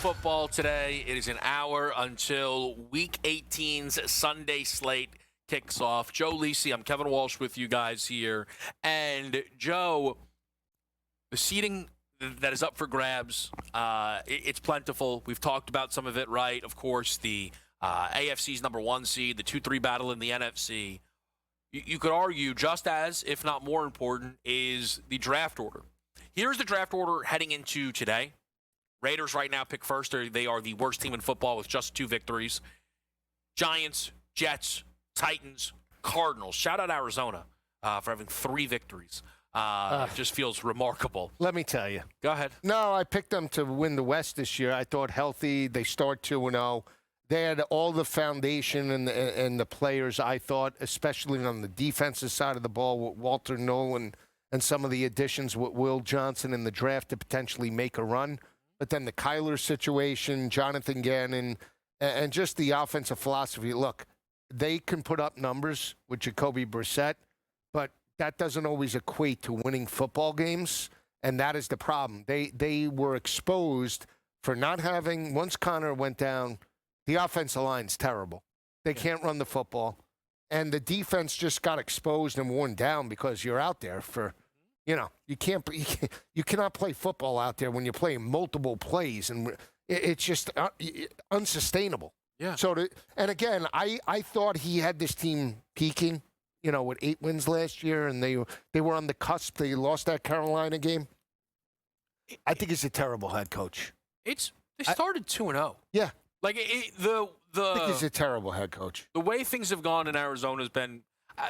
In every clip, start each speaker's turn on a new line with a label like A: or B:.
A: football today. It is an hour until Week 18's Sunday slate kicks off. Joe Lisi, I'm Kevin Walsh with you guys here. And, Joe, the seating that is up for grabs, it's plentiful. We've talked about some of it, right? Of course, the AFC's number one seed, the 2-3 battle in the NFC. You could argue just as, if not more important, is the draft order. Here's the draft order heading into today. Raiders right now pick first. They are the worst team in football with just 2 victories. Giants, Jets, Titans, Cardinals. Shout out Arizona for having 3 victories. It just feels remarkable.
B: Let me tell you.
A: Go ahead.
B: No, I picked them to win the West this year. I thought healthy. They start 2-0. They had all the foundation and the players, I thought, especially on the defensive side of the ball with Walter Nolan and some of the additions with Will Johnson in the draft to potentially make a run. But then the Kyler situation, Jonathan Gannon, and just the offensive philosophy. Look, they can put up numbers with Jacoby Brissett, but that doesn't always equate to winning football games, and that is the problem. They were exposed for not having, once Connor went down, the offensive line's terrible. They can't run the football. And the defense just got exposed and worn down because you're out there for, you cannot play football out there when you're playing multiple plays. And it's just unsustainable.
A: Yeah.
B: And again, I thought he had this team peaking, with 8 wins last year, and they were on the cusp. They lost that Carolina game. I think he's a terrible head coach.
A: They started 2-0.
B: Yeah.
A: I
B: think he's a terrible head coach.
A: The way things have gone in Arizona has been,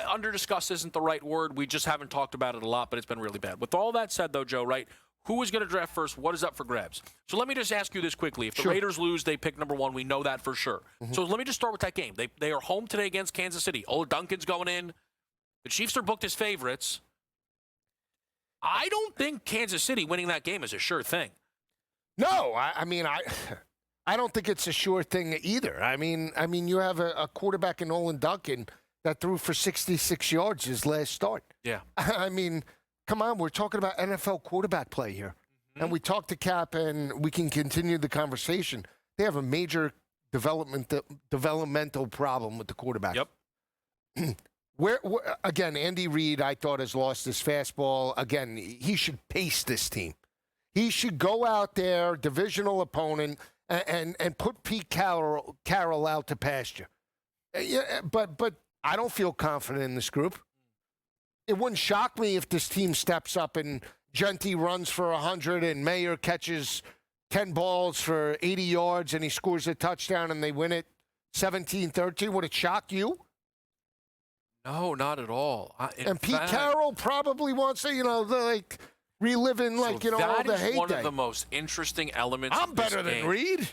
A: under-discussed isn't the right word. We just haven't talked about it a lot, but it's been really bad. With all that said, though, Joe, right, who is going to draft first? What is up for grabs? So let me just ask you this quickly. If the Raiders lose, they pick number 1. We know that for sure. Mm-hmm. So let me just start with that game. They are home today against Kansas City. Ola Duncan's going in. The Chiefs are booked as favorites. I don't think Kansas City winning that game is a sure thing.
B: No, I don't think it's a sure thing either. I mean, you have a quarterback in Olin Duncan that threw for 66 yards his last start.
A: Yeah.
B: I mean, come on, we're talking about NFL quarterback play here. Mm-hmm. And we talked to Cap, and we can continue the conversation. They have a major developmental problem with the quarterback.
A: Yep.
B: Where again, Andy Reid, I thought, has lost his fastball. Again, he should pace this team. He should go out there, divisional opponent, and put Pete Carroll out to pasture. Yeah, but I don't feel confident in this group. It wouldn't shock me if this team steps up and Genti runs for 100 and Mayer catches 10 balls for 80 yards and he scores a touchdown and they win it 17-13. Would it shock you?
A: No, not at all.
B: Pete Carroll probably wants to, reliving all the heyday.
A: That is one of the most interesting elements.
B: I'm better than Reed.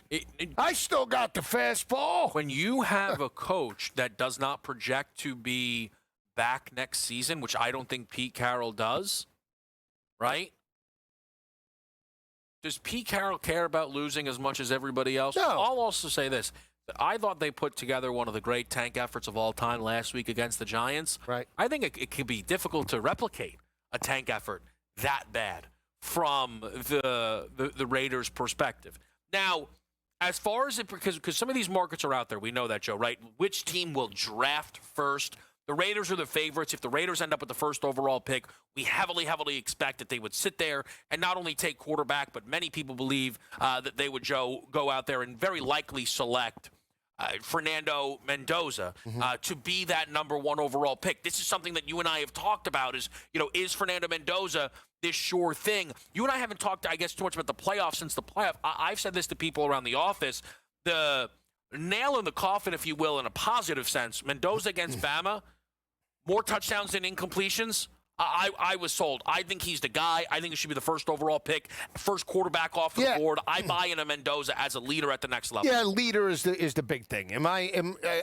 B: I still got the fastball.
A: When you have a coach that does not project to be back next season, which I don't think Pete Carroll does, right? Does Pete Carroll care about losing as much as everybody else?
B: No.
A: I'll also say this. I thought they put together one of the great tank efforts of all time last week against the Giants.
B: Right.
A: I think it could be difficult to replicate a tank effort that bad from the Raiders' perspective. Now, as far as because some of these markets are out there, we know that, Joe, right? Which team will draft first? The Raiders are the favorites. If the Raiders end up with the first overall pick, we heavily expect that they would sit there and not only take quarterback, but many people believe that they would, Joe, go out there and very likely select Fernando Mendoza to be that number 1 overall pick. This is something that you and I have talked about is Fernando Mendoza this sure thing? You and I haven't talked, I guess, too much about the playoffs since the playoff. I've said this to people around the office. The nail in the coffin, if you will, in a positive sense, Mendoza against Bama, more touchdowns than incompletions. I was sold. I think he's the guy. I think he should be the first overall pick, first quarterback off the board. I buy into Mendoza as a leader at the next level.
B: Yeah, leader is the big thing.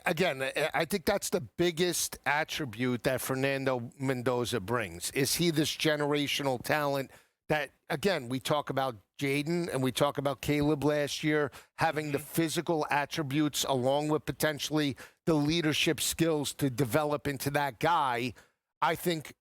B: Again, I think that's the biggest attribute that Fernando Mendoza brings. Is he this generational talent that, again, we talk about Jaden and we talk about Caleb last year, having the physical attributes along with potentially the leadership skills to develop into that guy. I think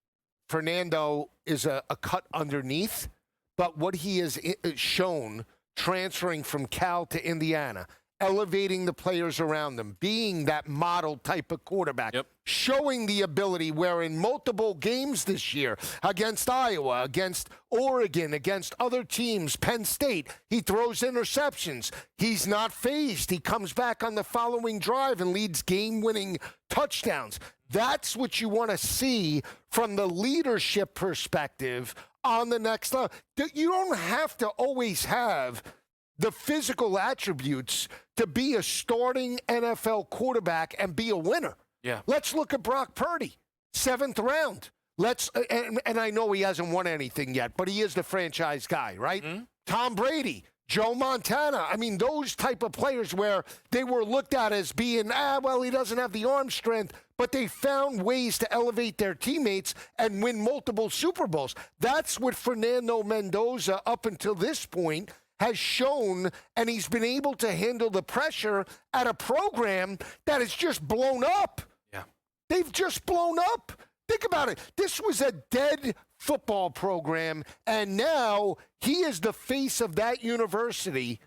B: Fernando is a cut underneath, but what he has shown transferring from Cal to Indiana, elevating the players around them, being that model type of quarterback, showing the ability where in multiple games this year against Iowa, against Oregon, against other teams, Penn State, he throws interceptions. He's not fazed. He comes back on the following drive and leads game-winning touchdowns. That's what you want to see from the leadership perspective on the next level. You don't have to always have the physical attributes to be a starting NFL quarterback and be a winner.
A: Yeah.
B: Let's look at Brock Purdy, 7th round. And I know he hasn't won anything yet, but he is the franchise guy, right? Mm-hmm. Tom Brady, Joe Montana. I mean, those type of players where they were looked at as being, well, he doesn't have the arm strength, but they found ways to elevate their teammates and win multiple Super Bowls. That's what Fernando Mendoza, up until this point, has shown, and he's been able to handle the pressure at a program that has just blown up.
A: Yeah.
B: They've just blown up. Think about it. This was a dead football program, and now he is the face of that university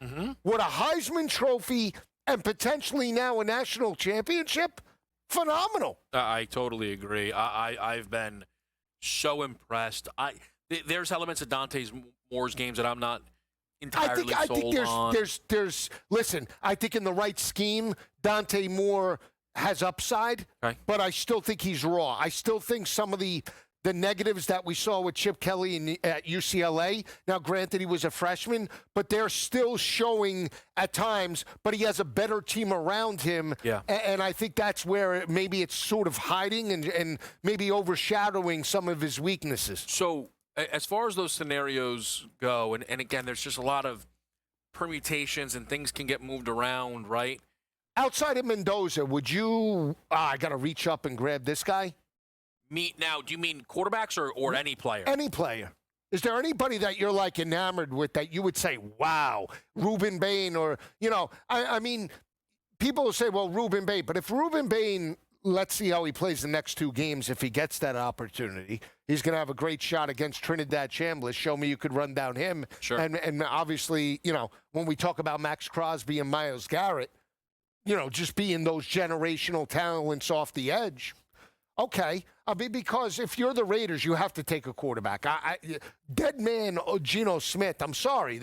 B: with a Heisman Trophy and potentially now a national championship. Phenomenal.
A: I totally agree. I've been so impressed. There's elements of Dante Moore's games that I'm not entirely sold on.
B: Listen, I think in the right scheme, Dante Moore has upside, but I still think he's raw. I still think some of the negatives that we saw with Chip Kelly at UCLA, now granted he was a freshman, but they're still showing at times, but he has a better team around him.
A: Yeah.
B: And I think that's where maybe it's sort of hiding and maybe overshadowing some of his weaknesses.
A: So as far as those scenarios go, and again, there's just a lot of permutations and things can get moved around, right?
B: Outside of Mendoza, would you I got to reach up and grab this guy?
A: Now, do you mean quarterbacks or any player?
B: Any player. Is there anybody that you're like enamored with that you would say, wow, Reuben Bain or, I mean, people will say, well, Reuben Bain. But if Reuben Bain, let's see how he plays the next 2 games if he gets that opportunity. He's going to have a great shot against Trinidad Chambliss. Show me you could run down him.
A: Sure.
B: And obviously, when we talk about Max Crosby and Myles Garrett, just being those generational talents off the edge. Okay, because if you're the Raiders, you have to take a quarterback. Dead man Geno Smith, I'm sorry.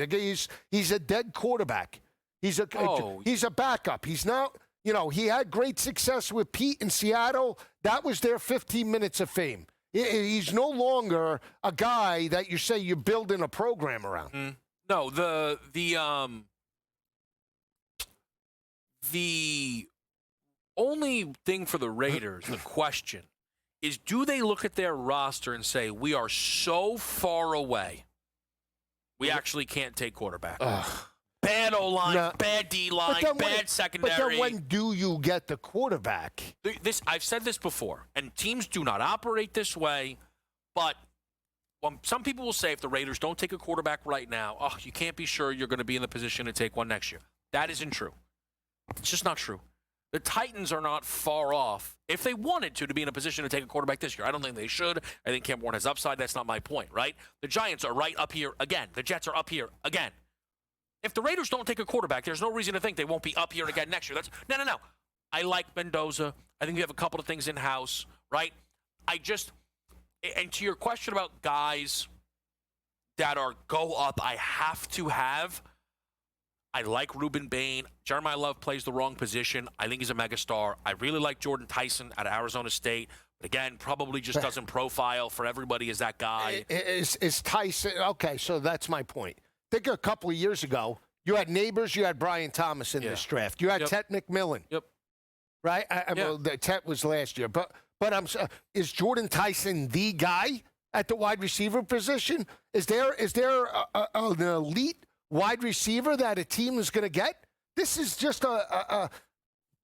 B: He's a dead quarterback. He's a backup. He's not, he had great success with Pete in Seattle. That was their 15 minutes of fame. He's no longer a guy that you say you're building a program around.
A: No, the only thing for the Raiders, the question, is do they look at their roster and say, we are so far away, we actually can't take quarterback. Bad O-line, bad D-line, bad secondary.
B: But then when do you get the quarterback?
A: I've said this before, and teams do not operate this way, but some people will say if the Raiders don't take a quarterback right now, you can't be sure you're going to be in the position to take one next year. That isn't true. It's just not true. The Titans are not far off if they wanted to be in a position to take a quarterback this year. I don't think they should. I think Cam Warren has upside. That's not my point, right? The Giants are right up here again. The Jets are up here again. If the Raiders don't take a quarterback, there's no reason to think they won't be up here again next year. No. I like Mendoza. I think we have a couple of things in-house, right? And to your question about guys that are go up, I have to have, I like Reuben Bain. Jeremiah Love plays the wrong position. I think he's a megastar. I really like Jordan Tyson out of Arizona State. But again, probably just doesn't profile for everybody as that guy.
B: Is Tyson, okay, so that's my point. Think a couple of years ago, you had Neighbors, you had Brian Thomas in this draft. You had Tet McMillan.
A: Yep.
B: Right? Well, Tet was last year. But is Jordan Tyson the guy at the wide receiver position? Is there an elite wide receiver that a team is going to get? This is just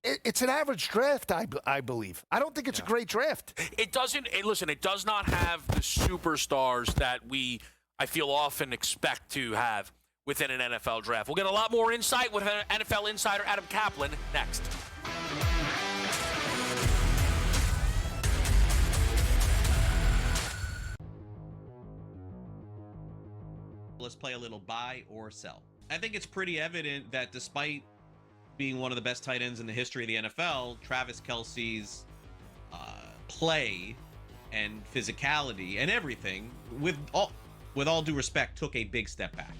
B: it's an average draft, I believe. I don't think it's a great draft.
A: It doesn't. Listen, it does not have the superstars that I feel often expect to have within an NFL draft. We'll get a lot more insight with NFL insider Adam Kaplan next.
C: Let's play a little buy or sell. I think it's pretty evident that despite being one of the best tight ends in the history of the NFL, Travis Kelce's play and physicality and everything, with all due respect, took a big step back.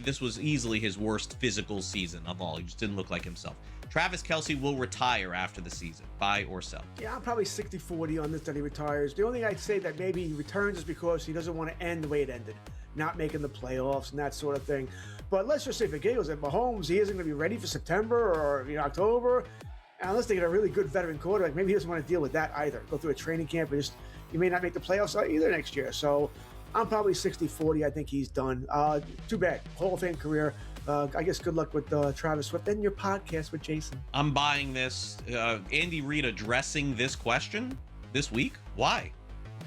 C: This was easily his worst physical season of all. He just didn't look like himself. Travis Kelce will retire after the season, buy or sell.
D: Yeah, I'm probably 60-40 on this that he retires. The only thing I'd say that maybe he returns is because he doesn't want to end the way it ended, not making the playoffs and that sort of thing. But let's just say for Giggles, that Mahomes, he isn't going to be ready for September or October. And unless they get a really good veteran quarterback, maybe he doesn't want to deal with that either. Go through a training camp and you may not make the playoffs either next year. So I'm probably 60-40. I think he's done. Too bad. Hall of Fame career. I guess good luck with Travis Swift and your podcast with Jason.
C: I'm buying this. Andy Reid addressing this question this week. Why?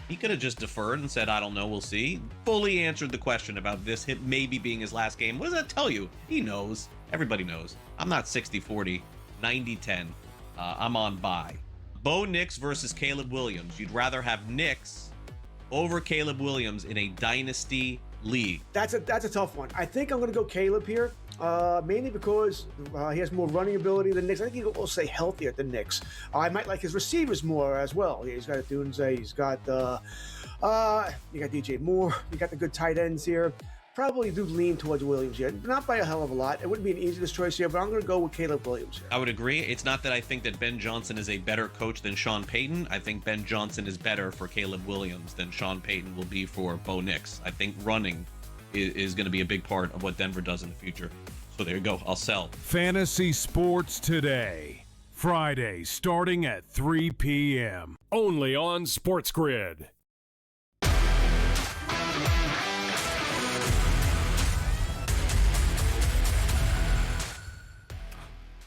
C: He could have just deferred and said, I don't know, we'll see. Fully answered the question about this maybe being his last game. What does that tell you? He knows. Everybody knows. I'm not 60-40, 90-10. I'm on bye. Bo Nix versus Caleb Williams. You'd rather have Nix over Caleb Williams in a dynasty league.
D: That's a tough one. I think I'm going to go Caleb here, mainly because he has more running ability than Nix. I think he'll also say healthier than Nix. I might like his receivers more as well. He's got Dunze, he's got you got DJ Moore, you got the good tight ends here. Probably do lean towards Williams here. Not by a hell of a lot. It wouldn't be an easiest choice here, but I'm going to go with Caleb Williams here.
C: I would agree. It's not that I think that Ben Johnson is a better coach than Sean Payton. I think Ben Johnson is better for Caleb Williams than Sean Payton will be for Bo Nix. I think running is going to be a big part of what Denver does in the future. So there you go. I'll sell.
E: Fantasy Sports Today. Friday starting at 3 p.m. Only on SportsGrid.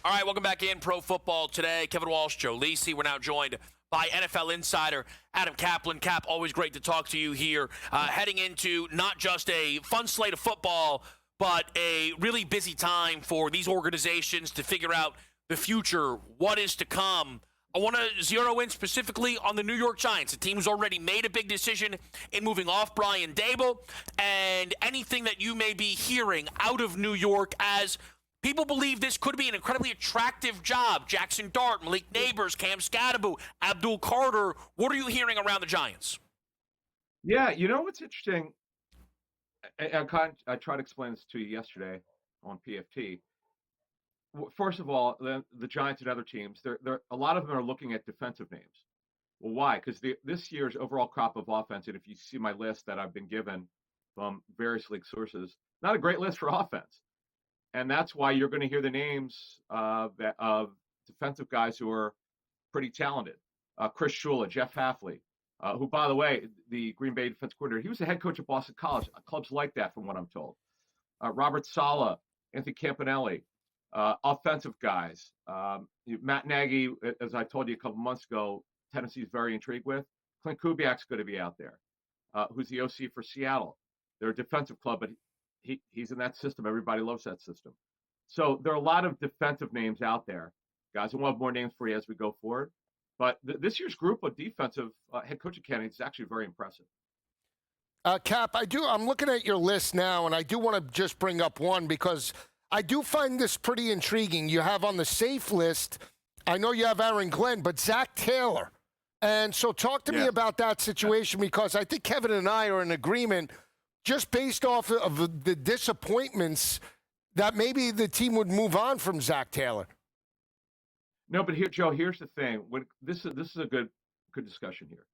A: All right, welcome back in Pro Football Today. Kevin Walsh, Joe Lisi. We're now joined by NFL insider Adam Kaplan. Cap, always great to talk to you here. Heading into not just a fun slate of football, but a really busy time for these organizations to figure out the future, what is to come. I want to zero in specifically on the New York Giants. The team's already made a big decision in moving off Brian Daboll, and anything that you may be hearing out of New York as people believe this could be an incredibly attractive job. Jackson Dart, Malik Neighbors, Cam Scadaboo, Abdul Carter. What are you hearing around the Giants?
F: Yeah, you know what's interesting? I tried to explain this to you yesterday on PFT. First of all, the Giants and other teams, a lot of them are looking at defensive names. Well, why? Because this year's overall crop of offense, and if you see my list that I've been given from various league sources, not a great list for offense. And that's why you're going to hear the names of defensive guys who are pretty talented. Chris Shula, Jeff Hafley, who, by the way, the Green Bay defense coordinator, he was the head coach at Boston College. Clubs like that, from what I'm told. Robert Saleh, Anthony Campanelli, offensive guys. Matt Nagy, as I told you a couple months ago, Tennessee's very intrigued with. Clint Kubiak's going to be out there, who's the OC for Seattle. They're a defensive club, but he's in that system. Everybody loves that system. So there are a lot of defensive names out there, guys. And we'll have more names for you as we go forward. But this year's group of defensive head coaching candidates is actually very impressive.
B: Cap, I'm looking at your list now, and I do want to just bring up one because I do find this pretty intriguing. You have on the safe list, I know you have Aaron Glenn, but Zach Taylor. And so talk to me about that situation, because I think Kevin and I are in agreement just based off of the disappointments that maybe the team would move on from Zach Taylor.
F: No, but here, Joe, here's the thing. This is a good discussion here.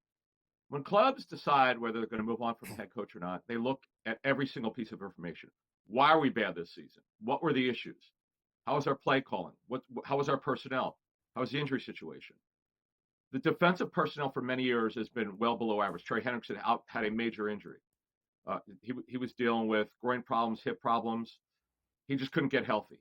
F: When clubs decide whether they're going to move on from a head coach or not, they look at every single piece of information. Why are we bad this season? What were the issues? How was our play calling? How was our personnel? How was the injury situation? The defensive personnel for many years has been well below average. Trey Hendrickson had a major injury. He was dealing with groin problems, hip problems. He just couldn't get healthy.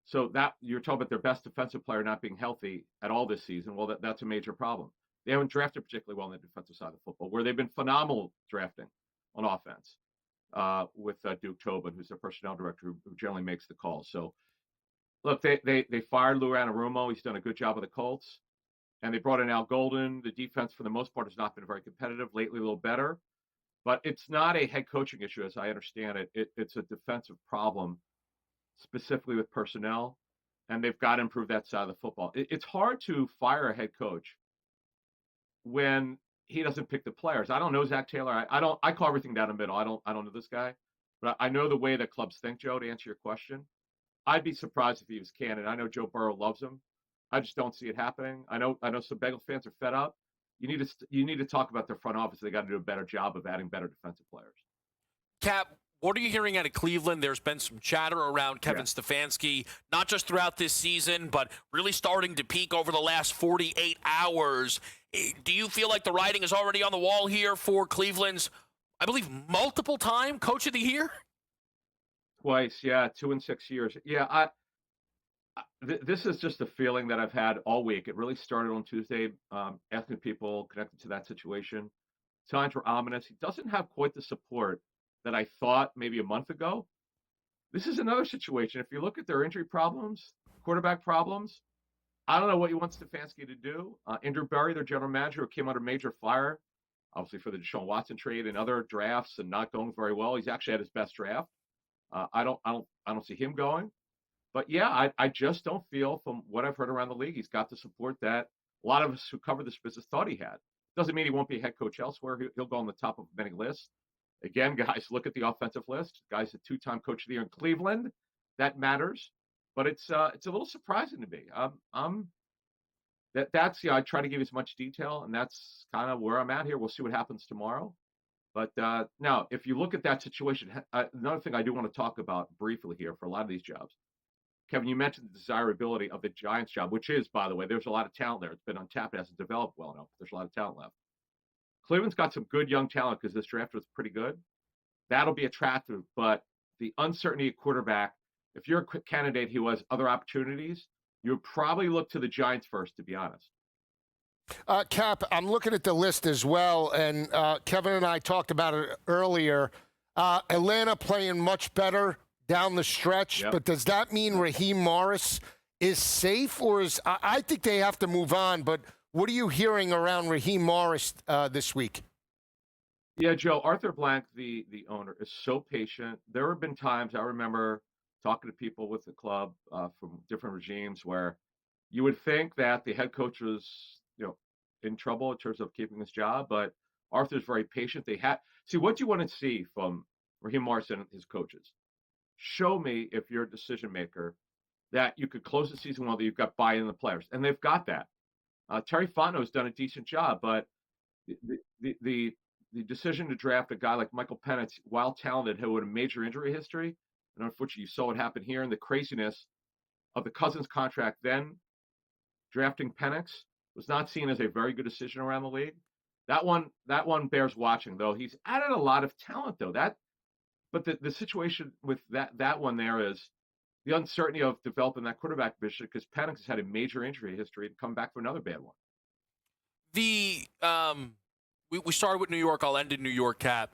F: So that you're talking about their best defensive player not being healthy at all this season. Well, that's a major problem. They haven't drafted particularly well on the defensive side of football, where they've been phenomenal drafting on offense with Duke Tobin, who's their personnel director, who generally makes the calls. So, look, they fired Lou Anarumo. He's done a good job with the Colts. And they brought in Al Golden. The defense, for the most part, has not been very competitive. Lately, a little better. But it's not a head coaching issue, as I understand it. It's a defensive problem, specifically with personnel, and they've got to improve that side of the football. It's hard to fire a head coach when he doesn't pick the players. I don't know Zach Taylor. I call everything down the middle. I don't know this guy, but I know the way that clubs think, Joe, to answer your question. I'd be surprised if he was candid. I know Joe Burrow loves him. I just don't see it happening. I know some Bengal fans are fed up. You need to talk about their front office. They got to do a better job of adding better defensive players.
A: Cap, what are you hearing out of Cleveland? There's been some chatter around Kevin Stefanski, not just throughout this season, but really starting to peak over the last 48 hours. Do you feel like the writing is already on the wall here for Cleveland's, I believe, multiple-time Coach of the Year?
F: Twice, yeah, 2 and 6 years. Yeah, this is just a feeling that I've had all week. It really started on Tuesday, asking people connected to that situation. Signs were ominous. He doesn't have quite the support that I thought maybe a month ago. This is another situation. If you look at their injury problems, quarterback problems, I don't know what you want Stefanski to do. Andrew Berry, their general manager, who came under major fire, obviously for the Deshaun Watson trade and other drafts and not going very well. He's actually had his best draft. I don't see him going. But yeah, I just don't feel, from what I've heard around the league, he's got the support that a lot of us who cover this business thought he had. Doesn't mean he won't be a head coach elsewhere. He'll go on the top of many lists. Again, guys, look at the offensive list. Guy's a 2-time Coach of the Year in Cleveland. That matters. But it's a little surprising to me. I try to give as much detail, and that's kind of where I'm at here. We'll see what happens tomorrow. But now, if you look at that situation, another thing I do want to talk about briefly here for a lot of these jobs. Kevin, you mentioned the desirability of the Giants job, which is, by the way, there's a lot of talent there. It's been untapped. It hasn't developed well enough. There's a lot of talent left. Cleveland's got some good young talent because this draft was pretty good. That'll be attractive, but the uncertainty at quarterback, if you're a candidate who has other opportunities, you would probably look to the Giants first, to be honest.
B: Cap, I'm looking at the list as well, and Kevin and I talked about it earlier. Atlanta playing much better down the stretch, but does that mean Raheem Morris is safe, or is I think they have to move on, but what are you hearing around Raheem Morris this week?
F: Yeah, Joe, Arthur Blank, the owner, is so patient. There have been times I remember talking to people with the club from different regimes where you would think that the head coach was, in trouble in terms of keeping his job, but Arthur's very patient. See, what do you want to see from Raheem Morris and his coaches? Show me, if you're a decision maker, that you could close the season well, that you've got buy-in in the players, and they've got that. Terry Fontenot's done a decent job, but the decision to draft a guy like Michael Penix, while talented, who had a major injury history, and unfortunately you saw what happened here, and the craziness of the Cousins contract, then drafting Penix was not seen as a very good decision around the league. That one bears watching, though. He's added a lot of talent, though. But the situation with that one there is the uncertainty of developing that quarterback position, because Penix has had a major injury history and come back for another bad one.
A: We started with New York. I'll end in New York, Cap.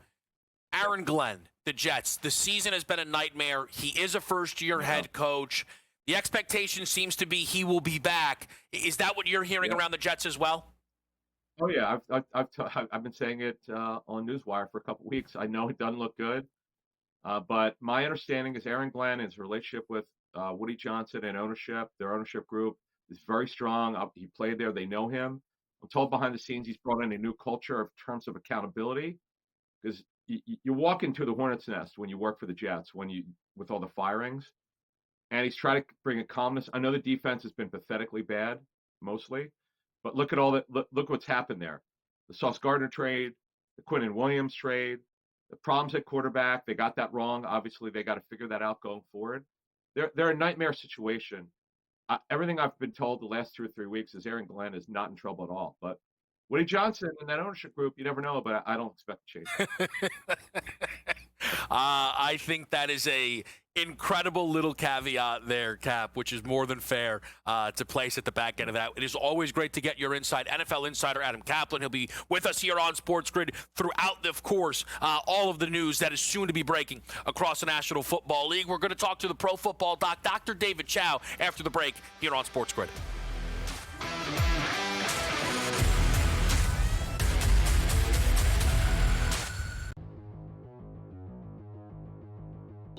A: Aaron Glenn, the Jets. The season has been a nightmare. He is a first-year head coach. The expectation seems to be he will be back. Is that what you're hearing around the Jets as well?
F: Oh yeah, I've been saying it on Newswire for a couple of weeks. I know it doesn't look good, but my understanding is Aaron Glenn, his relationship with Woody Johnson and their ownership group, is very strong. He played there; they know him. I'm told behind the scenes he's brought in a new culture in terms of accountability, because you walk into the hornet's nest when you work for the Jets, with all the firings, and he's trying to bring a calmness. I know the defense has been pathetically bad, mostly, but look at all that. Look what's happened there: the Sauce Gardner trade, the Quinnen Williams trade, the problems at quarterback. They got that wrong. Obviously, they got to figure that out going forward. They're a nightmare situation. Everything I've been told the last 2 or 3 weeks is Aaron Glenn is not in trouble at all. But Woody Johnson and that ownership group, you never know, but I don't expect to change.
A: I think that is a incredible little caveat there, Cap, which is more than fair to place at the back end of that. It is always great to get your insight. NFL insider Adam Kaplan, he'll be with us here on SportsGrid throughout, of course, all of the news that is soon to be breaking across the National Football League. We're going to talk to the Pro Football Doc, Dr. David Chow, after the break here on SportsGrid.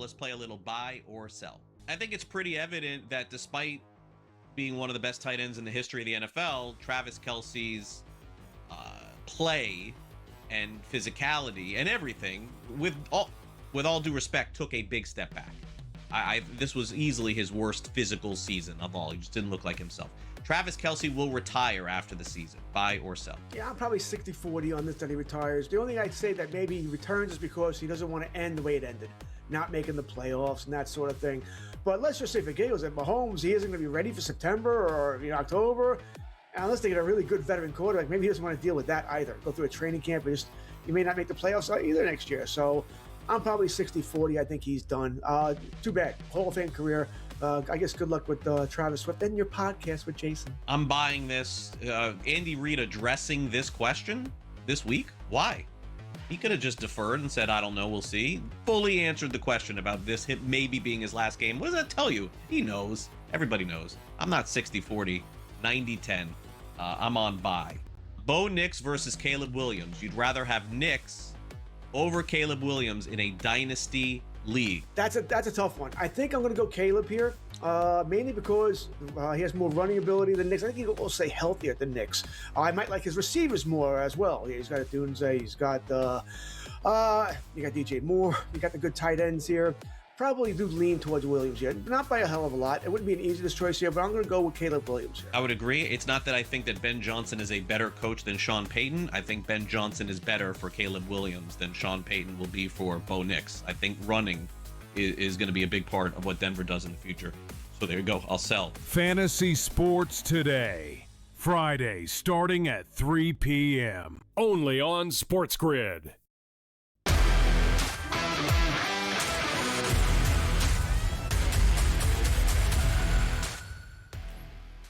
C: Let's play a little buy or sell. I think it's pretty evident that despite being one of the best tight ends in the history of the NFL, Travis Kelce's play and physicality and everything, with all due respect, took a big step back. This was easily his worst physical season of all. He just didn't look like himself. Travis Kelce will retire after the season. Buy or sell?
D: Yeah, I'm probably 60-40 on this that he retires. The only thing I'd say that maybe he returns is because he doesn't want to end the way it ended, not making the playoffs and that sort of thing. But let's just say for Gales and Mahomes, he isn't going to be ready for September or October, unless they get a really good veteran quarterback. Maybe he doesn't want to deal with that either. Go through a training camp, and he may not make the playoffs either next year. So I'm probably 60-40. I think he's done. Too bad. Hall of Fame career. I guess good luck with Travis Swift and your podcast with Jason.
C: I'm buying this. Andy Reid addressing this question this week. Why? He could have just deferred and said, I don't know, we'll see. Fully answered the question about this maybe being his last game. What does that tell you? He knows. Everybody knows. I'm not 60-40, 90-10. I'm on buy. Bo Nix versus Caleb Williams. You'd rather have Nix over Caleb Williams in a dynasty league.
D: That's a tough one. I think I'm going to go Caleb here, mainly because he has more running ability than Nix. I think he'll also stay healthier than Nix. I might like his receivers more as well. He's got a Dunze. He's got you got DJ Moore. You got the good tight ends here. Probably do lean towards Williams here. Not by a hell of a lot. It wouldn't be an easiest choice here, but I'm going to go with Caleb Williams here.
C: I would agree. It's not that I think that Ben Johnson is a better coach than Sean Payton. I think Ben Johnson is better for Caleb Williams than Sean Payton will be for Bo Nix. I think running is going to be a big part of what Denver does in the future. So there you go. I'll sell.
E: Fantasy Sports Today. Friday, starting at 3 p.m. Only on SportsGrid.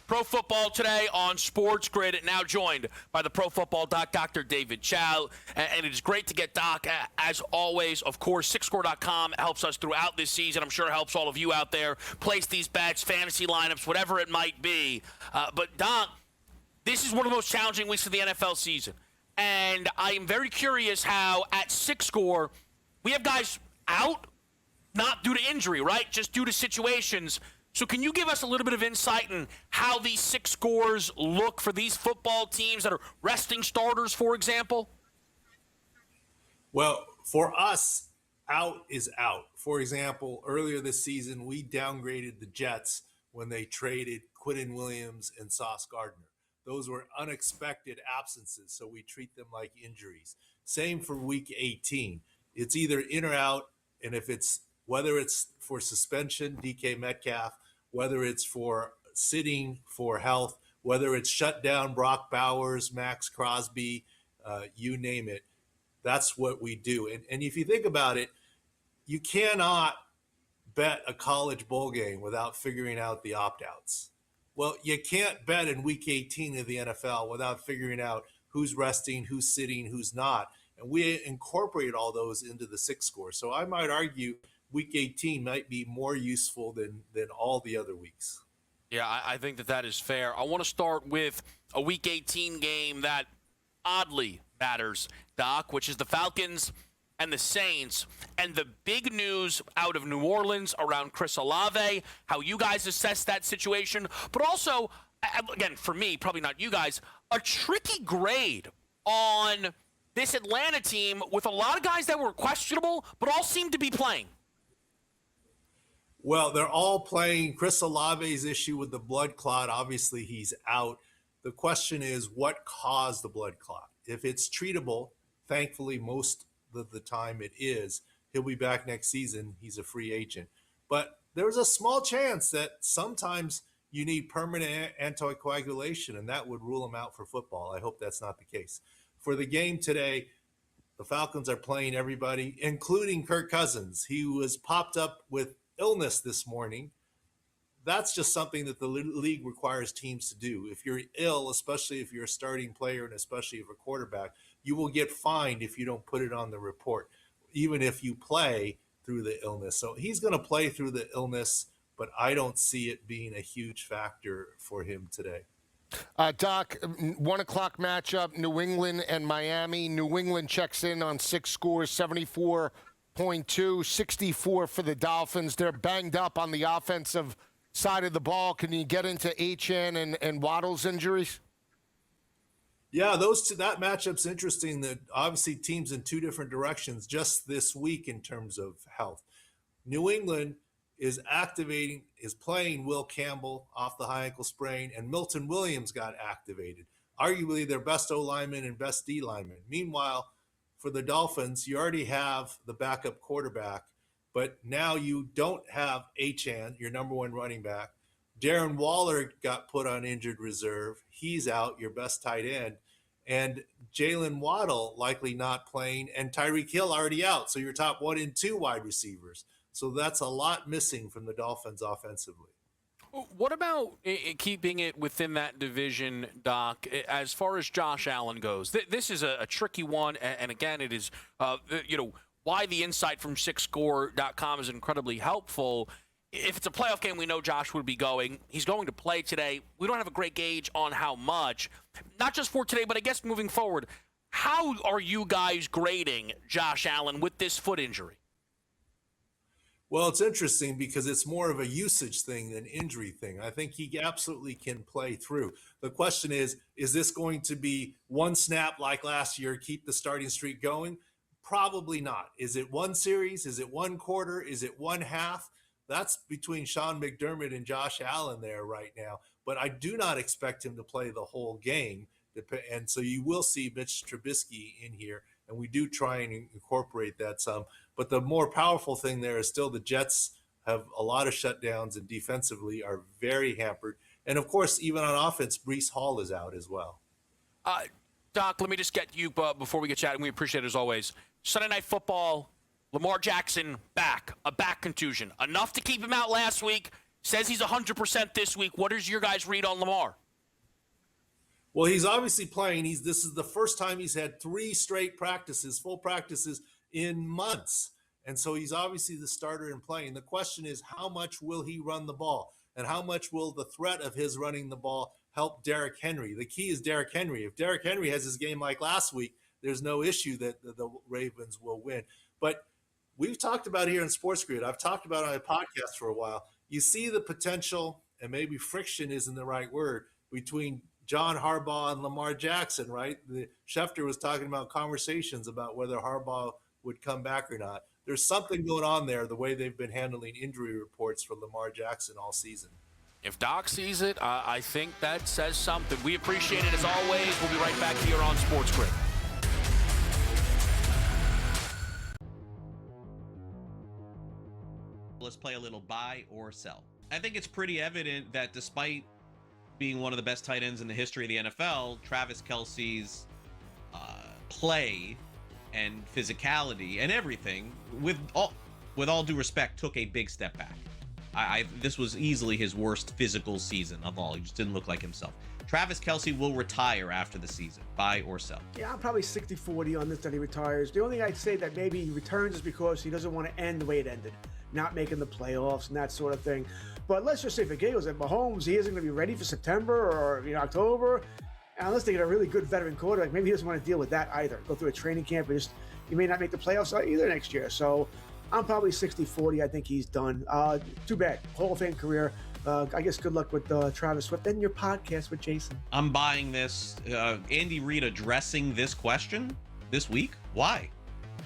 A: Pro Football Today on Sports Grid, now joined by the Pro Football Doc, Dr. David Chow. And it is great to get Doc, as always. Of course, SixScore.com helps us throughout this season. I'm sure it helps all of you out there place these bets, fantasy lineups, whatever it might be. But, Doc, this is one of the most challenging weeks of the NFL season. And I am very curious how, at SixScore, we have guys out, not due to injury, right? Just due to situations. So can you give us a little bit of insight in how these six scores look for these football teams that are resting starters, for example?
G: Well, for us, out is out. For example, earlier this season, we downgraded the Jets when they traded Quinnen Williams and Sauce Gardner. Those were unexpected absences, so we treat them like injuries. Same for week 18. It's either in or out, and whether it's for suspension, DK Metcalf, whether it's for sitting for health, whether it's shut down Brock Bowers, Max Crosby, you name it, that's what we do. And if you think about it, you cannot bet a college bowl game without figuring out the opt-outs. Well, you can't bet in week 18 of the NFL without figuring out who's resting, who's sitting, who's not. And we incorporate all those into the six score. So I might argue week 18 might be more useful than all the other weeks.
A: Yeah, I think that is fair. I want to start with a week 18 game that oddly matters, Doc, which is the Falcons and the Saints. And the big news out of New Orleans around Chris Olave, how you guys assess that situation. But also, again, for me, probably not you guys, a tricky grade on this Atlanta team with a lot of guys that were questionable, but all seemed to be playing.
G: Well, they're all playing. Chris Olave's issue with the blood clot, obviously he's out. The question is, what caused the blood clot? If it's treatable, thankfully most of the time it is, he'll be back next season. He's a free agent. But there's a small chance that sometimes you need permanent anticoagulation, and that would rule him out for football. I hope that's not the case. For the game today, the Falcons are playing everybody, including Kirk Cousins. He was popped up with illness this morning. That's just something that the league requires teams to do. If you're ill, especially if you're a starting player and especially if a quarterback, you will get fined if you don't put it on the report, even if you play through the illness. So he's going to play through the illness, but I don't see it being a huge factor for him today.
B: Doc, 1 o'clock matchup, New England and Miami. New England checks in on six scores, 74 0.2, 64 for the Dolphins. They're banged up on the offensive side of the ball. Can you get into HN and Waddle's injuries?
G: Yeah, that matchup's interesting. That obviously teams in two different directions just this week in terms of health. New England is playing Will Campbell off the high ankle sprain, and Milton Williams got activated, arguably their best O lineman and best D lineman. Meanwhile, for the Dolphins, you already have the backup quarterback, but now you don't have Achane, your number one running back. Darren Waller got put on injured reserve. He's out, your best tight end. And Jalen Waddle likely not playing, and Tyreek Hill already out. So your top 1 and 2 wide receivers. So that's a lot missing from the Dolphins offensively.
A: What about keeping it within that division, Doc, as far as Josh Allen goes? This is a tricky one, and again, it is, why the insight from SixScore.com is incredibly helpful. If it's a playoff game, we know Josh would be going. He's going to play today. We don't have a great gauge on how much, not just for today, but I guess moving forward. How are you guys grading Josh Allen with this foot injury?
G: Well, it's interesting because it's more of a usage thing than injury thing. I think he absolutely can play through. The question is this going to be one snap like last year, keep the starting streak going? Probably not. Is it one series? Is it one quarter? Is it one half? That's between Sean McDermott and Josh Allen there right now. But I do not expect him to play the whole game. And so you will see Mitch Trubisky in here, and we do try and incorporate that some. But the more powerful thing there is still the Jets have a lot of shutdowns and defensively are very hampered. And, of course, even on offense, Breece Hall is out as well.
A: Doc, let me just get you before we get chatting. We appreciate it as always. Sunday Night Football, Lamar Jackson back, a back contusion. Enough to keep him out last week. Says he's 100% this week. What is your guys' read on Lamar?
G: Well, he's obviously playing. This is the first time he's had 3 straight practices, full practices in months. And so he's obviously the starter and playing. The question is, how much will he run the ball? And how much will the threat of his running the ball help Derrick Henry? The key is Derrick Henry. If Derrick Henry has his game like last week, there's no issue that the Ravens will win. But we've talked about here in SportsGrid, I've talked about it on a podcast for a while. You see the potential, and maybe friction isn't the right word, between John Harbaugh and Lamar Jackson, right? Schefter was talking about conversations about whether Harbaugh would come back or not. There's something going on there, the way they've been handling injury reports for Lamar Jackson all season.
A: If Doc sees it, I think that says something. We appreciate it as always. We'll be right back here on SportsGrid.
C: Let's play a little buy or sell. I think it's pretty evident that despite being one of the best tight ends in the history of the NFL, Travis Kelce's play and physicality and everything, with all due respect, took a big step back. This was easily his worst physical season of all. He just didn't look like himself. Travis Kelce will retire after the season. Buy or sell?
D: Yeah, I'm probably 60-40 on this that he retires. The only thing I'd say that maybe he returns is because he doesn't want to end the way it ended, not making the playoffs and that sort of thing. But let's just say for Gales and Mahomes, he isn't going to be ready for September or October. And unless they get a really good veteran quarterback, maybe he doesn't want to deal with that either. Go through a training camp and he may not make the playoffs either next year. So I'm probably 60-40. I think he's done. Too bad. Hall of Fame career. I guess good luck with Travis Swift and your podcast with Jason.
C: I'm buying this. Andy Reid addressing this question this week. Why?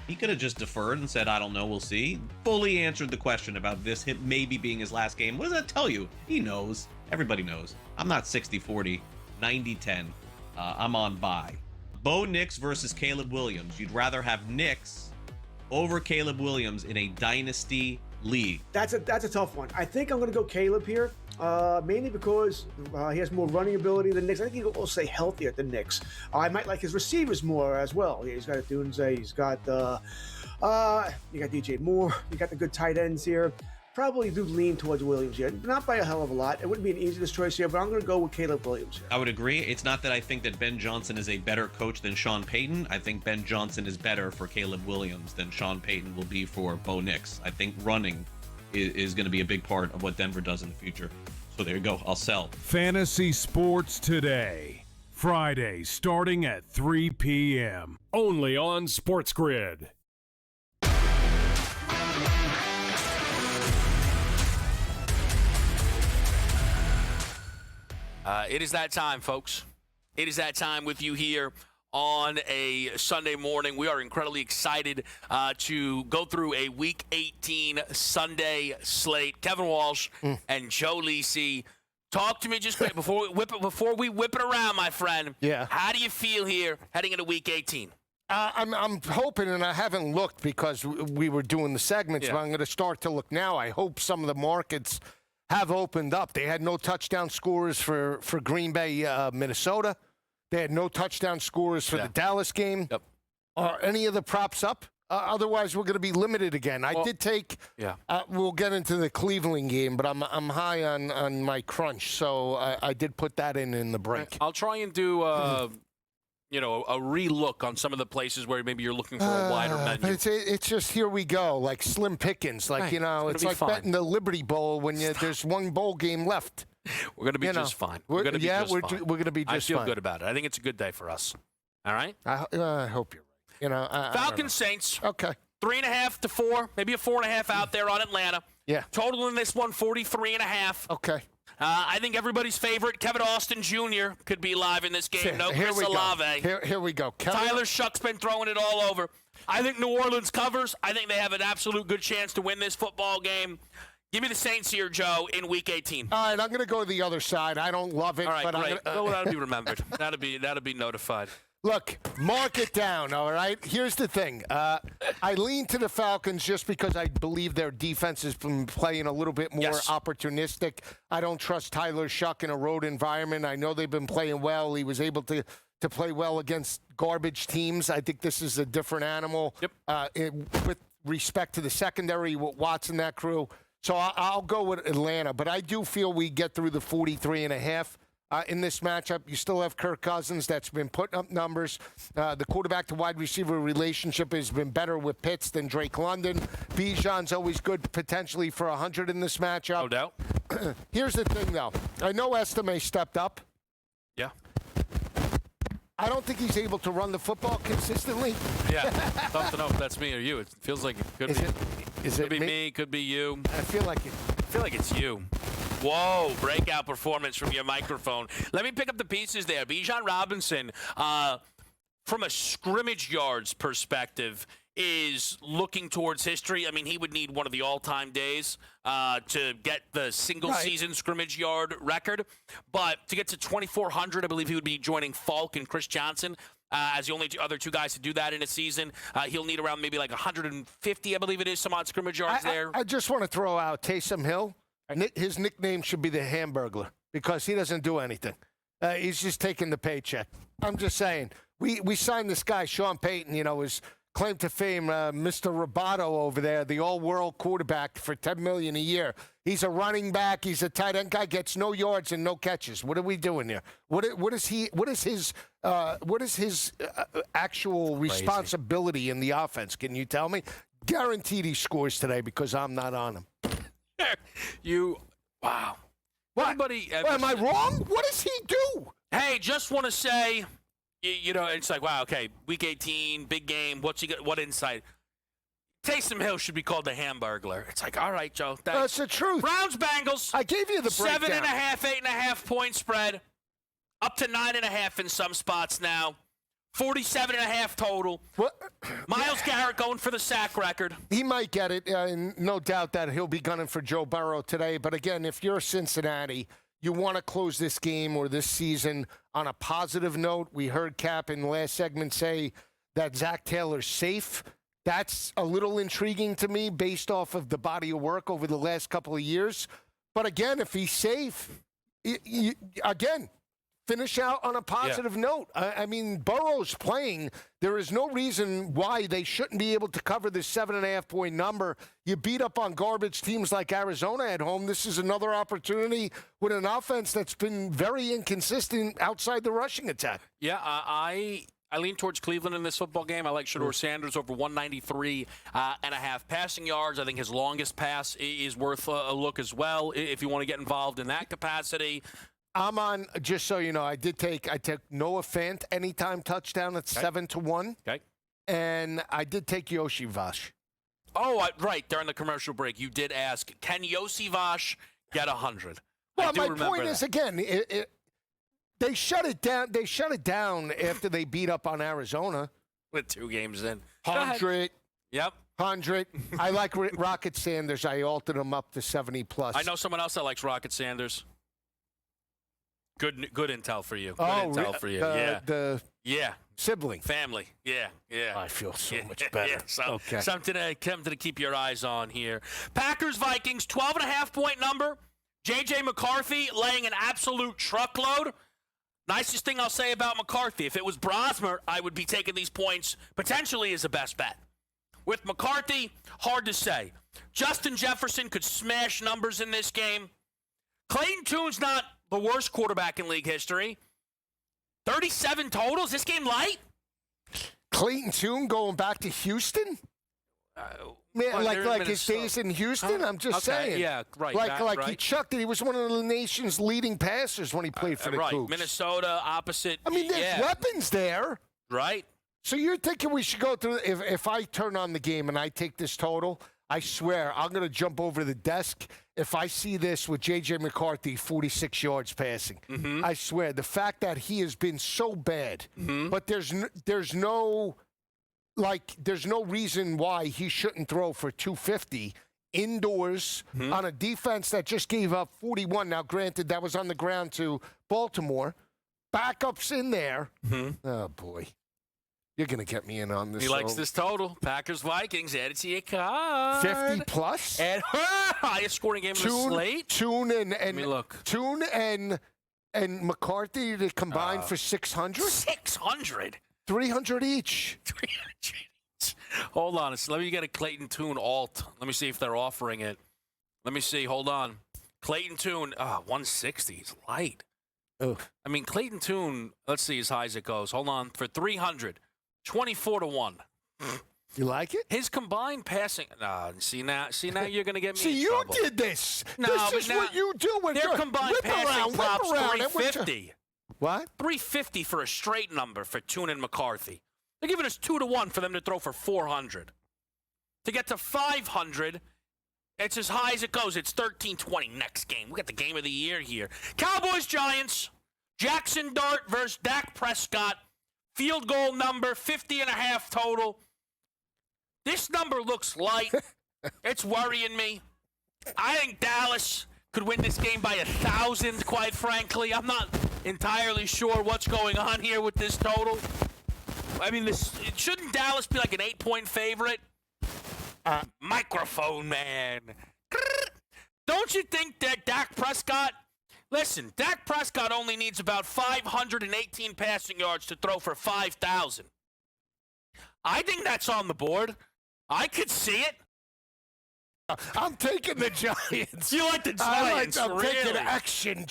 C: He could have just deferred and said, I don't know, we'll see. Fully answered the question about this hit maybe being his last game. What does that tell you? He knows. Everybody knows. I'm not 60-40, 90-10. I'm on buy. Bo Nix versus Caleb Williams. You'd rather have Nix over Caleb Williams in a dynasty league.
D: That's a tough one. I think I'm going to go Caleb here, mainly because he has more running ability than Nix. I think he'll also say healthier than Nix. I might like his receivers more as well. He's got Dunze. He's got you got DJ Moore. You got the good tight ends here. Probably do lean towards Williams here. Not by a hell of a lot. It wouldn't be an easiest choice here, but I'm going to go with Caleb Williams here.
C: I would agree. It's not that I think that Ben Johnson is a better coach than Sean Payton. I think Ben Johnson is better for Caleb Williams than Sean Payton will be for Bo Nix. I think running is going to be a big part of what Denver does in the future. So there you go. I'll sell.
E: Fantasy Sports Today. Friday starting at 3 p.m. Only on SportsGrid.
A: It is that time, folks. It is that time with you here on a Sunday morning. We are incredibly excited to go through a Week 18 Sunday slate. Kevin Walsh and Joe Lisi. Talk to me just quick before we whip it around, my friend.
B: Yeah.
A: How do you feel here heading into Week 18?
B: I'm hoping, and I haven't looked because we were doing the segments, but I'm going to start to look now. I hope some of the markets have opened up. They had no touchdown scorers for Green Bay, Minnesota. They had no touchdown scorers for the Dallas game.
A: Yep.
B: Are any of the props up? Otherwise, we're going to be limited again. I did take. Yeah. We'll get into the Cleveland game, but I'm high on my crunch, so I did put that in the break.
A: I'll try and do a relook on some of the places where maybe you're looking for a wider menu.
B: But it's just here we go, like slim pickings. Like, it's like betting the Liberty Bowl when there's one bowl game left.
A: We're going to be just fine. We're going to be just fine.
B: We're going to be just fine.
A: I feel good about it. I think it's a good day for us. All right?
B: I hope you're right.
A: Falcons Saints.
B: Okay.
A: 3.5 to 4, maybe a 4.5 out there on Atlanta.
B: Yeah.
A: Total in this one, 43.5.
B: Okay.
A: I think everybody's favorite, Kevin Austin Jr., could be live in this game. No Chris Olave.
B: Here we go.
A: Tyler Shuck's been throwing it all over. I think New Orleans covers. I think they have an absolute good chance to win this football game. Give me the Saints here, Joe, in Week 18.
B: All right, I'm going to go to the other side. I don't love it.
A: All right,
B: but
A: great. That'll be remembered. That'll be notified.
B: Look, mark it down, all right? Here's the thing. I lean to the Falcons just because I believe their defense has been playing a little bit more opportunistic. I don't trust Tyler Shuck in a road environment. I know they've been playing well. He was able to play well against garbage teams. I think this is a different animal with respect to the secondary, with Watson, that crew. So I'll go with Atlanta. But I do feel we get through the 43.5. In this matchup, you still have Kirk Cousins that's been putting up numbers. The quarterback to wide receiver relationship has been better with Pitts than Drake London. Bijan's always good potentially for 100 in this matchup.
A: No doubt.
B: Here's the thing, though. I know Estime stepped up.
A: Yeah.
B: I don't think he's able to run the football consistently.
A: Yeah. Tough to know if that's me or you. It feels like it could be.
B: Is
A: could
B: it
A: be me? Could be you.
B: I feel like
A: it's you. Whoa, breakout performance from your microphone. Let me pick up the pieces there. Bijan Robinson, from a scrimmage yards perspective, is looking towards history. I mean, he would need one of the all-time days to get the single-season scrimmage yard record. But to get to 2,400, I believe he would be joining Falk and Chris Johnson as the only other two guys to do that in a season. He'll need around maybe like 150, I believe it is, some odd scrimmage yards there.
B: I just want to throw out Taysom Hill. His nickname should be the Hamburglar because he doesn't do anything. He's just taking the paycheck. I'm just saying. We signed this guy, Sean Payton, his claim to fame, Mr. Roboto over there, the all-world quarterback for $10 million a year. He's a running back. He's a tight end guy. Gets no yards and no catches. What are we doing here? What is his actual responsibility in the offense? Can you tell me? Guaranteed he scores today because I'm not on him.
A: Wow.
B: What? Am I wrong? What does he do?
A: Hey, just want to say, it's like, wow, okay, Week 18, big game. What insight? Taysom Hill should be called the Hamburglar. It's like, all right, Joe. Thanks.
B: That's the truth.
A: Browns, Bengals.
B: I gave you the breakdown.
A: 7.5, 8.5 point spread. Up to 9.5 in some spots now. 47.5 total. What? Myles Garrett going for the sack record.
B: He might get it. No doubt that he'll be gunning for Joe Burrow today. But again, if you're Cincinnati, you want to close this game or this season on a positive note. We heard Cap in the last segment say that Zach Taylor's safe. That's a little intriguing to me based off of the body of work over the last couple of years. But again, if he's safe, finish out on a positive note. I mean, Burrow's playing. There is no reason why they shouldn't be able to cover this 7.5-point number. You beat up on garbage teams like Arizona at home. This is another opportunity with an offense that's been very inconsistent outside the rushing attack.
A: Yeah, I lean towards Cleveland in this football game. I like Shedeur Sanders over 193.5 passing yards. I think his longest pass is worth a look as well if you want to get involved in that capacity.
B: I'm on, just so you know, I took Noah Fant anytime touchdown at 7-1.
A: Okay.
B: And I did take Yoshi Vash.
A: Oh, right. During the commercial break, you did ask, can Yoshi Vash get 100?
B: Well, my point is, again, They shut it down. They shut it down after they beat up on Arizona.
A: With 2 games in. Go ahead.
B: 100.
A: Yep.
B: 100. I like Rocket Sanders. I altered him up to 70+.
A: I know someone else that likes Rocket Sanders. Good intel for you. Good
B: Oh,
A: intel for you.
B: The
A: Yeah.
B: sibling.
A: Family. Yeah.
B: I feel so much better.
A: Yeah, so,
B: Okay.
A: something to keep your eyes on here. Packers-Vikings, 12.5-point number. J.J. McCarthy laying an absolute truckload. Nicest thing I'll say about McCarthy, if it was Brosmer, I would be taking these points potentially as a best bet. With McCarthy, hard to say. Justin Jefferson could smash numbers in this game. Clayton Tune's not the worst quarterback in league history. 37 totals. This game light?
B: Clayton Tune going back to Houston? Man, like his days in Houston? I'm just saying.
A: Yeah, right.
B: Like
A: right.
B: he chucked it. He was one of the nation's leading passers when he played for the Cougs.
A: Minnesota, opposite.
B: I mean, there's weapons there.
A: Right.
B: So you're thinking we should go through, if I turn on the game and I take this total, I swear I'm going to jump over the desk if I see this with J.J. McCarthy, 46 yards passing.
A: Mm-hmm.
B: I swear, the fact that he has been so bad, but there's no reason why he shouldn't throw for 250 indoors on a defense that just gave up 41. Now, granted, that was on the ground to Baltimore. Backups in there. Oh, boy. You're going to get me in on this.
A: He likes this total. Packers-Vikings. Add it to your card.
B: 50+?
A: And highest scoring game of the slate.
B: Tune and
A: Let me look.
B: Tune and McCarthy to combine for 600?
A: 600?
B: 300 each.
A: 300 each. Hold on. Let me get a Clayton Tune alt. Let me see if they're offering it. Let me see. Hold on. Clayton Tune, 160 is light.
B: Ugh.
A: I mean, Clayton Tune, let's see as high as it goes. Hold on. For 300, 24-1.
B: You like it?
A: His combined passing. See now you're going to get me.
B: See,
A: in
B: you
A: trouble.
B: did this.
A: No,
B: this is what you do when
A: their
B: you're
A: combined passing props 350.
B: What?
A: 350 for a straight number for Tune and McCarthy. They're giving us 2-1 for them to throw for 400. To get to 500, it's as high as it goes. It's 13-20 next game. We got the game of the year here. Cowboys-Giants. Jackson Dart versus Dak Prescott. Field goal number, 50.5 total. This number looks light. It's worrying me. I think Dallas could win this game by 1,000, quite frankly. I'm not entirely sure what's going on here with this total. I mean, shouldn't Dallas be like an 8-point favorite? Microphone man. Don't you think that Dak Prescott... Listen, Dak Prescott only needs about 518 passing yards to throw for 5,000. I think that's on the board. I could see it.
B: I'm taking the Giants.
A: You like the Giants,
B: I'm
A: really?
B: taking action.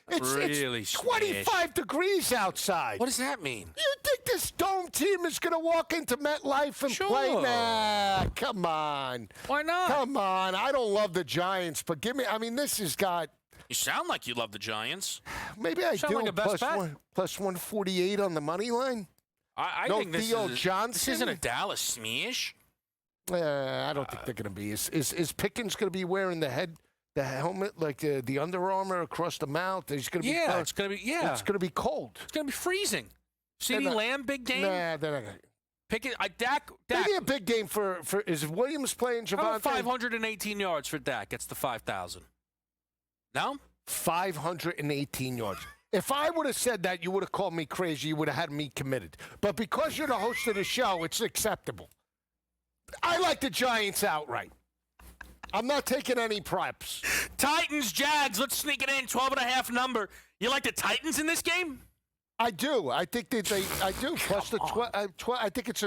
A: Really
B: It's 25 degrees outside.
A: What does that mean?
B: You think this dome team is going to walk into MetLife and play? Nah, come on.
A: Why not?
B: Come on. I don't love the Giants, but this has got...
A: You sound like you love the Giants.
B: Maybe I
A: Sound
B: do.
A: like a best bet.
B: Plus 148 on the money line.
A: I
B: no
A: think this
B: Theo Johnson.
A: This isn't a Dallas smeesh.
B: I don't think they're going to be. Is Pickens going to be wearing the helmet, like the Under Armour across the mouth? He's going to be.
A: It's going to be. Yeah,
B: it's going to be cold.
A: It's going to be freezing. CeeDee Lamb, big game.
B: Nah, they're not going to.
A: Pickens, Dak.
B: Maybe a big game for is Williams playing Javonte?
A: 518 yards for Dak. Gets the 5,000. No?
B: 518 yards. If I would have said that, you would have called me crazy. You would have had me committed. But because you're the host of the show, it's acceptable. I like the Giants outright. I'm not taking any preps.
A: Titans, Jags. Let's sneak it in. 12.5 number. You like the Titans in this game?
B: I do. I think that I do. Plus the 12. I think it's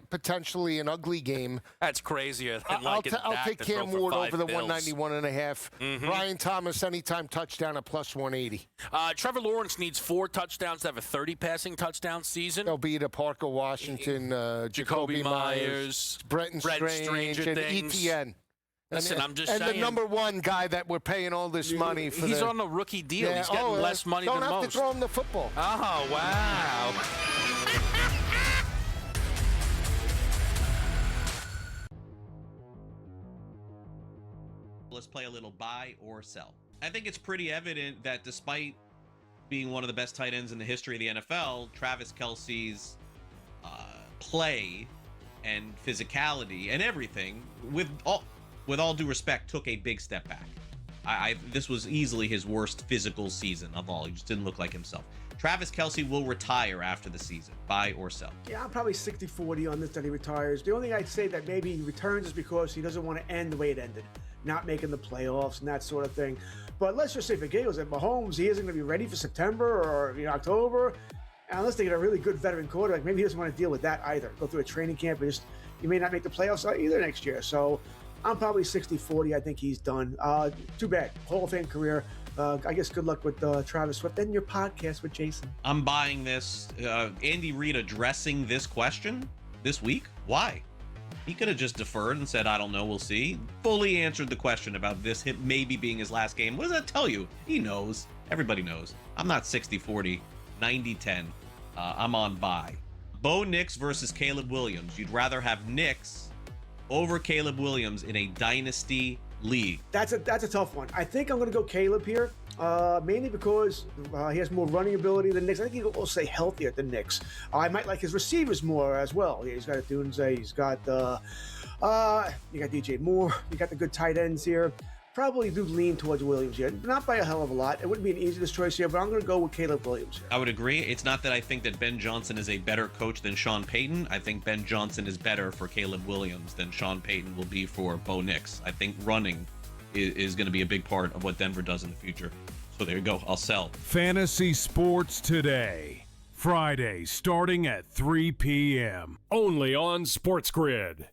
B: potentially an ugly game.
A: That's crazier than
B: I'll take Cam Ward over the 191.5. Ryan Thomas anytime touchdown at plus 180.
A: Trevor Lawrence needs 4 touchdowns to have a 30 passing touchdown season.
B: They'll be to Parker Washington, Jacoby Myers, Brenton Strange, and Etienne.
A: Listen, I'm just saying.
B: And the number one guy that we're paying all this money for.
A: He's on a rookie deal.
B: Yeah,
A: he's getting less money than most.
B: Don't have to throw him the football.
A: Oh, wow.
C: Let's play a little buy or sell. I think it's pretty evident that despite being one of the best tight ends in the history of the NFL, Travis Kelce's play and physicality and everything, with all due respect, took a big step back. This was easily his worst physical season of all. He just didn't look like himself. Travis Kelce will retire after the season, buy or sell.
D: Yeah, I'm probably 60-40 on this that he retires. The only thing I'd say that maybe he returns is because he doesn't want to end the way it ended, not making the playoffs and that sort of thing. But let's just say for Gales and Mahomes, he isn't going to be ready for September or October. And unless they get a really good veteran quarterback, maybe he doesn't want to deal with that either. Go through a training camp and you may not make the playoffs either next year. So I'm probably 60-40. I think he's done. Too bad. Hall of Fame career. I guess good luck with Travis Swift and your podcast with Jason.
C: I'm buying this. Andy Reid addressing this question this week. Why? He could have just deferred and said, I don't know, we'll see. Fully answered the question about this maybe being his last game. What does that tell you? He knows. Everybody knows. I'm not 60-40, 90-10. I'm on bye. Bo Nix versus Caleb Williams. You'd rather have Nix over Caleb Williams in a dynasty league.
D: That's a tough one. I think I'm going to go Caleb here, mainly because he has more running ability than Nix. I think he'll also stay healthier than Nix. I might like his receivers more as well. He's got Dunze. He's got you got DJ Moore. You got the good tight ends here. Probably do lean towards Williams here. Not by a hell of a lot. It wouldn't be an easiest choice here, but I'm going to go with Caleb Williams here.
C: I would agree. It's not that I think that Ben Johnson is a better coach than Sean Payton. I think Ben Johnson is better for Caleb Williams than Sean Payton will be for Bo Nix. I think running is going to be a big part of what Denver does in the future. So there you go. I'll sell.
E: Fantasy Sports Today. Friday, starting at 3 p.m. Only on SportsGrid.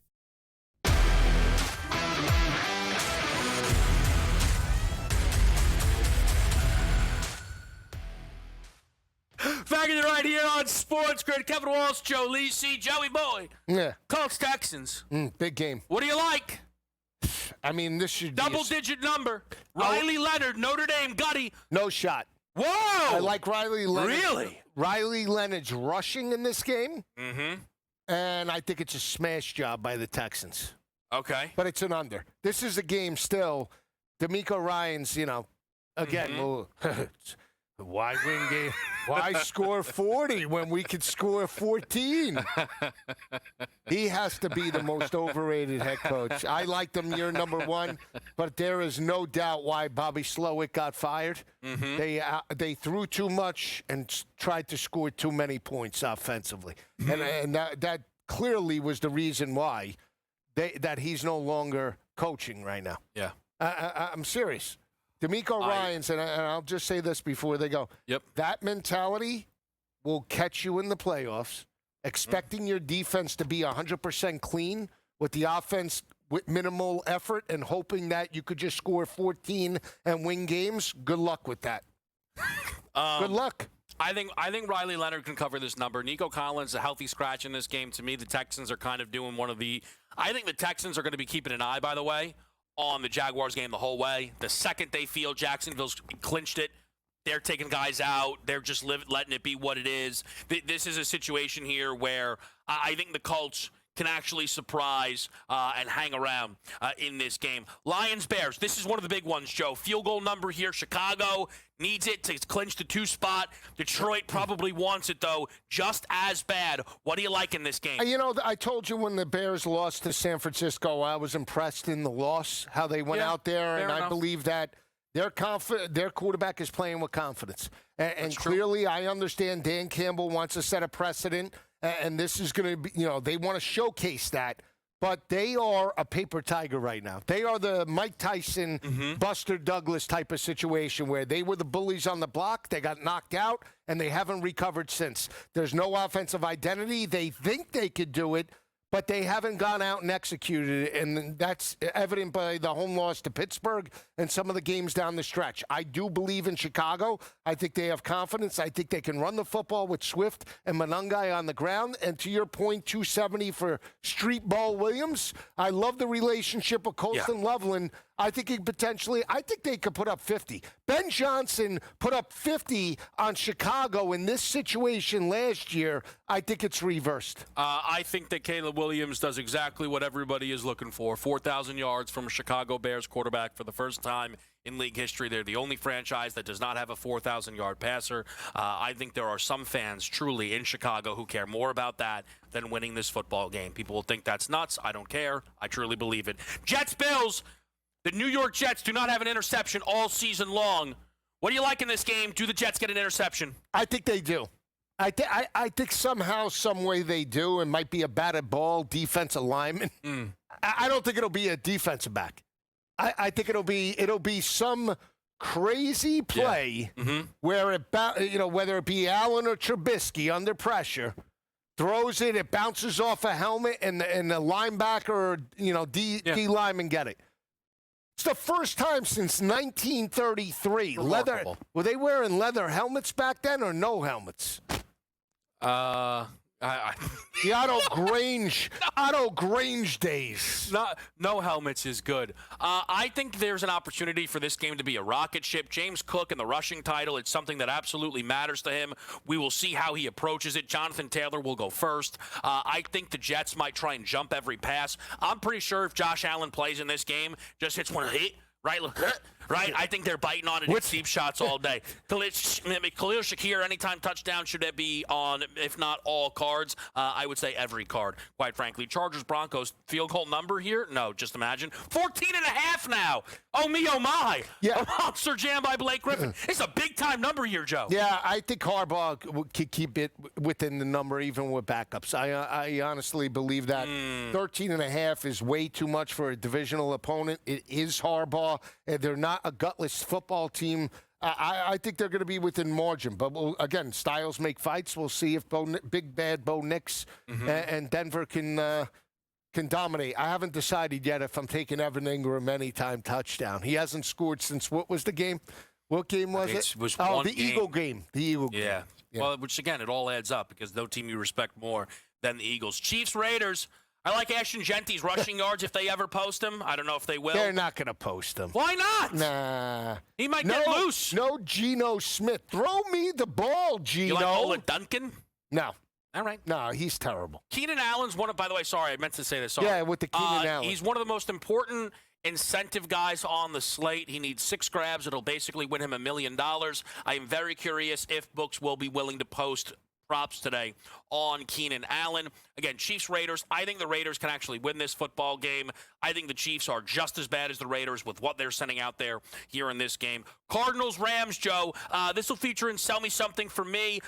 A: Back in the right here on SportsGrid. Kevin Walsh, Joe Lisi, Joey Boy.
B: Yeah.
A: Colts Texans.
B: Big game.
A: What do you like?
B: I mean, this should be
A: Double-digit number. Riley Leonard, Notre Dame, Gutty.
B: no shot.
A: Whoa!
B: I like Riley Leonard.
A: Really?
B: Riley Leonard's rushing in this game,
A: Mm-hmm.
B: and I think it's a smash job by the Texans.
A: Okay.
B: But it's an under. This is a game still. D'Amico Ryans, again, well, why win game? Why score 40 when we could score 14? He has to be the most overrated head coach. I liked him year number one, but there is no doubt why Bobby Slowick got fired. They threw too much and tried to score too many points offensively, and that clearly was the reason why that he's no longer coaching right now.
A: Yeah.
B: I'm serious. D'Amico Ryans, and I'll just say this before they go.
A: Yep.
B: That mentality will catch you in the playoffs, expecting your defense to be 100% clean with the offense with minimal effort and hoping that you could just score 14 and win games. Good luck with that. Good luck.
A: I think Riley Leonard can cover this number. Nico Collins, a healthy scratch in this game. To me, the Texans are kind of doing one of the – I think the Texans are going to be keeping an eye, by the way, on the Jaguars game the whole way. The second they feel Jacksonville's clinched it, they're taking guys out. They're just letting it be what it is. This is a situation here where I think the Colts can actually surprise and hang around in this game. Lions-Bears, this is one of the big ones, Joe. Field goal number here. Chicago needs it to clinch the 2 spot. Detroit probably wants it, though, just as bad. What do you like in this game?
B: I told you when the Bears lost to San Francisco, I was impressed in the loss, how they went out there, and I believe that their quarterback is playing with confidence. And clearly, I understand Dan Campbell wants to set a precedent, and this is going to be, they want to showcase that. But they are a paper tiger right now. They are the Mike Tyson, Buster Douglas type of situation where they were the bullies on the block. They got knocked out, and they haven't recovered since. There's no offensive identity. They think they could do it, but they haven't gone out and executed it, and that's evident by the home loss to Pittsburgh and some of the games down the stretch. I do believe in Chicago. I think they have confidence. I think they can run the football with Swift and Monangai on the ground. And to your point, 270 for Street Ball Williams. I love the relationship with Colston Loveland. I think they could put up 50. Ben Johnson put up 50 on Chicago in this situation last year. I think it's reversed.
A: I think that Caleb Williams does exactly what everybody is looking for. 4,000 yards from a Chicago Bears quarterback for the first time in league history. They're the only franchise that does not have a 4,000-yard passer. I think there are some fans truly in Chicago who care more about that than winning this football game. People will think that's nuts. I don't care. I truly believe it. Jets-Bills. The New York Jets do not have an interception all season long. What do you like in this game? Do the Jets get an interception?
B: I think they do. I think somehow, some way they do. It might be a batted ball defensive lineman. I don't think it'll be a defensive back. I think it'll be some crazy play where whether it be Allen or Trubisky under pressure, throws it bounces off a helmet, and the linebacker or D lineman get it. It's the first time since 1933.
A: Remarkable.
B: Leather. Were they wearing leather helmets back then or no helmets? The Otto Grange days.
A: No helmets is good. I think there's an opportunity for this game to be a rocket ship. James Cook and the rushing title, it's something that absolutely matters to him. We will see how he approaches it. Jonathan Taylor will go first. I think the Jets might try and jump every pass. I'm pretty sure if Josh Allen plays in this game, just hits one right? Right? I think they're biting on it with deep shots all day. Khalil Shakir, anytime touchdown, should it be on, if not all cards? I would say every card, quite frankly. Chargers-Broncos, field goal number here? No, just imagine. 14.5 now. Oh, me, oh, my.
B: Yeah.
A: A monster jam by Blake Griffin. It's a big-time number here, Joe.
B: Yeah, I think Harbaugh could keep it within the number even with backups. I honestly believe that 13.5 is way too much for a divisional opponent. It is Harbaugh, and they're not a gutless football team. I think they're going to be within margin. But, again, styles make fights. We'll see if Big Bad Bo Nix and Denver can dominate. I haven't decided yet if I'm taking Evan Ingram anytime touchdown. He hasn't scored since, what was the game? What game was it?
A: Was
B: the Eagle game. The Eagle game.
A: Yeah. Well, which, again, it all adds up because no team you respect more than the Eagles. Chiefs-Raiders. I like Ashton Genty's rushing yards if they ever post him. I don't know if they will.
B: They're not going to post him.
A: Why not?
B: Nah.
A: He might get loose.
B: No Geno Smith. Throw me the ball, Geno.
A: You like Ola Duncan?
B: No.
A: All right.
B: No, he's terrible.
A: Keenan Allen's one of, by the way, sorry, I meant to say this. Sorry.
B: Yeah, with the Keenan Allen.
A: He's one of the most important incentive guys on the slate. He needs 6 grabs. It'll basically win him $1 million. I am very curious if books will be willing to post props today on Keenan Allen. Again, Chiefs-Raiders. I think the Raiders can actually win this football game. I think the Chiefs are just as bad as the Raiders with what they're sending out there here in this game. Cardinals-Rams, Joe. This will feature in Sell Me Something for me.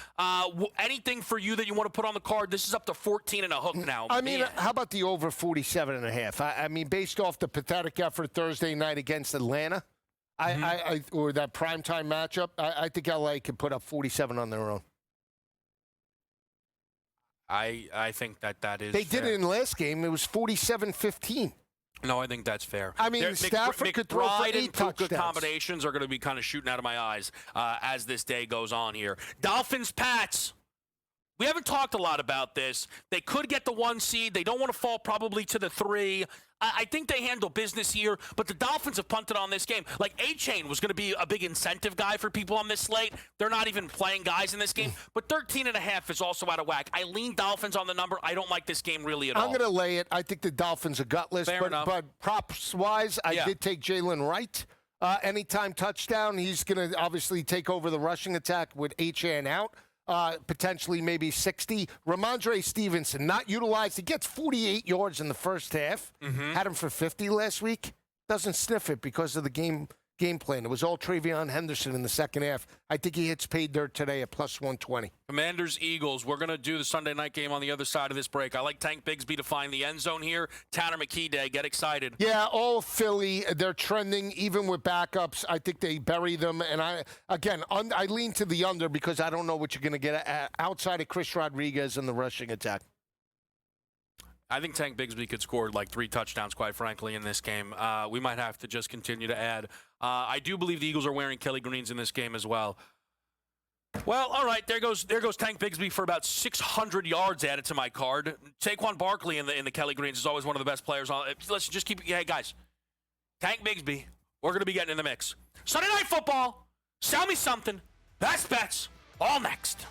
A: Anything for you that you want to put on the card? This is up to 14 and a hook now.
B: I mean, how about the over 47.5? I mean, based off the pathetic effort Thursday night against Atlanta, or that primetime matchup, I think LA could put up 47 on their own.
A: I think that is
B: They
A: fair.
B: did it in the last game. It was 47-15.
A: No, I think that's fair.
B: I mean, Stafford could throw for 8 touchdowns.
A: Combinations are going to be kind of shooting out of my eyes as this day goes on here. Dolphins-Pats. We haven't talked a lot about this. They could get the 1 seed. They don't want to fall probably to the 3. I think they handle business here, but the Dolphins have punted on this game. Like, A-Chain was going to be a big incentive guy for people on this slate. They're not even playing guys in this game. But 13.5 is also out of whack. I lean Dolphins on the number. I don't like this game really at all.
B: I'm going to lay it. I think the Dolphins are gutless.
A: Fair enough.
B: But props-wise, I did take Jalen Wright. Anytime touchdown, he's going to obviously take over the rushing attack with A-Chain out. Potentially maybe 60. Ramondre Stevenson, not utilized. He gets 48 yards in the first half. Had him for 50 last week. Doesn't sniff it because of the game plan. It was all Travion Henderson in the second half. I think he hits paid dirt today at plus 120.
A: Commanders-Eagles. We're going to do the Sunday night game on the other side of this break. I like Tank Bigsby to find the end zone here. Tanner McKee Day. Get excited.
B: Yeah, all Philly. They're trending, even with backups. I think they bury them. And I lean to the under because I don't know what you're going to get outside of Chris Rodriguez in the rushing attack.
A: I think Tank Bigsby could score like 3 touchdowns, quite frankly, in this game. We might have to just continue to add. I do believe the Eagles are wearing Kelly Greens in this game as well. Well, all right, there goes Tank Bigsby for about 600 yards added to my card. Saquon Barkley in the Kelly Greens is always one of the best players on. Let's just keep. Hey guys, Tank Bigsby, we're going to be getting in the mix. Sunday Night Football, sell me something. Best bets, all next.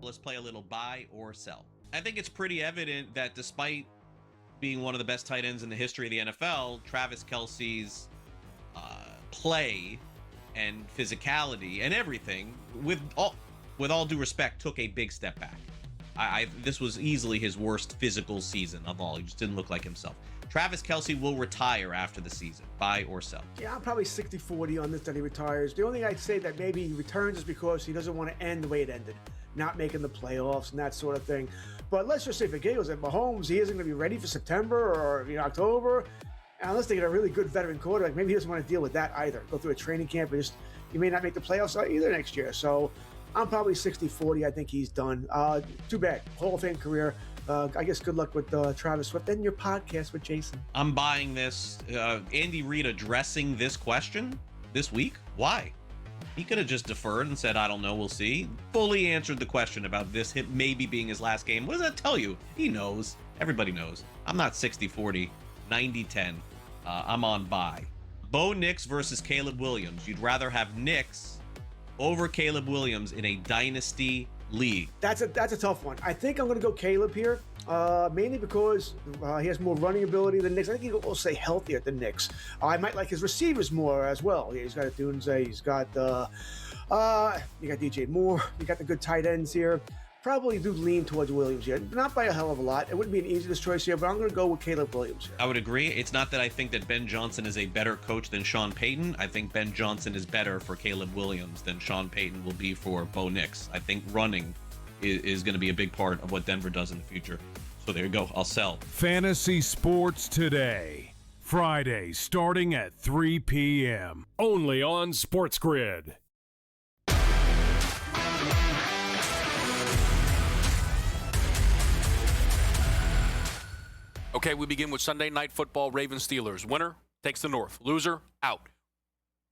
C: Let's play a little buy or sell. I think it's pretty evident that despite being one of the best tight ends in the history of the NFL, Travis Kelce's play and physicality and everything, with all due respect, took a big step back. This was easily his worst physical season of all. He just didn't look like himself. Travis Kelce will retire after the season. Buy or sell?
D: Yeah, I'm probably 60-40 on this that he retires. The only thing I'd say that maybe he returns is because he doesn't want to end the way it ended, not making the playoffs and that sort of thing. But let's just say for Eagles, at Mahomes, he isn't going to be ready for September or October. And unless they get a really good veteran quarterback, maybe he doesn't want to deal with that either. Go through a training camp and he may not make the playoffs either next year. So I'm probably 60-40. I think he's done. Too bad. Hall of Fame career. I guess good luck with Travis Swift and your podcast with Jason.
C: I'm buying this. Andy Reid addressing this question this week. Why? He could have just deferred and said, I don't know, we'll see. Fully answered the question about this hit maybe being his last game. What does that tell you? He knows. Everybody knows. I'm not 60-40, 90-10. I'm on buy. Bo Nix versus Caleb Williams. You'd rather have Nix over Caleb Williams in a dynasty league.
D: That's a tough one. I think I'm going to go Caleb here, mainly because he has more running ability than Nix. I think he will say healthier than Nix. I might like his receivers more as well. He's got Dunze. He's got you got DJ Moore. You got the good tight ends here. Probably do lean towards Williams here. Not by a hell of a lot. It wouldn't be an easiest choice here, but I'm going to go with Caleb Williams here.
C: I would agree. It's not that I think that Ben Johnson is a better coach than Sean Payton. I think Ben Johnson is better for Caleb Williams than Sean Payton will be for Bo Nix. I think running is going to be a big part of what Denver does in the future. So there you go. I'll sell.
E: Fantasy Sports Today. Friday starting at 3 p.m. Only on SportsGrid.
A: Okay, we begin with Sunday Night Football, Ravens-Steelers. Winner takes the North. Loser, out.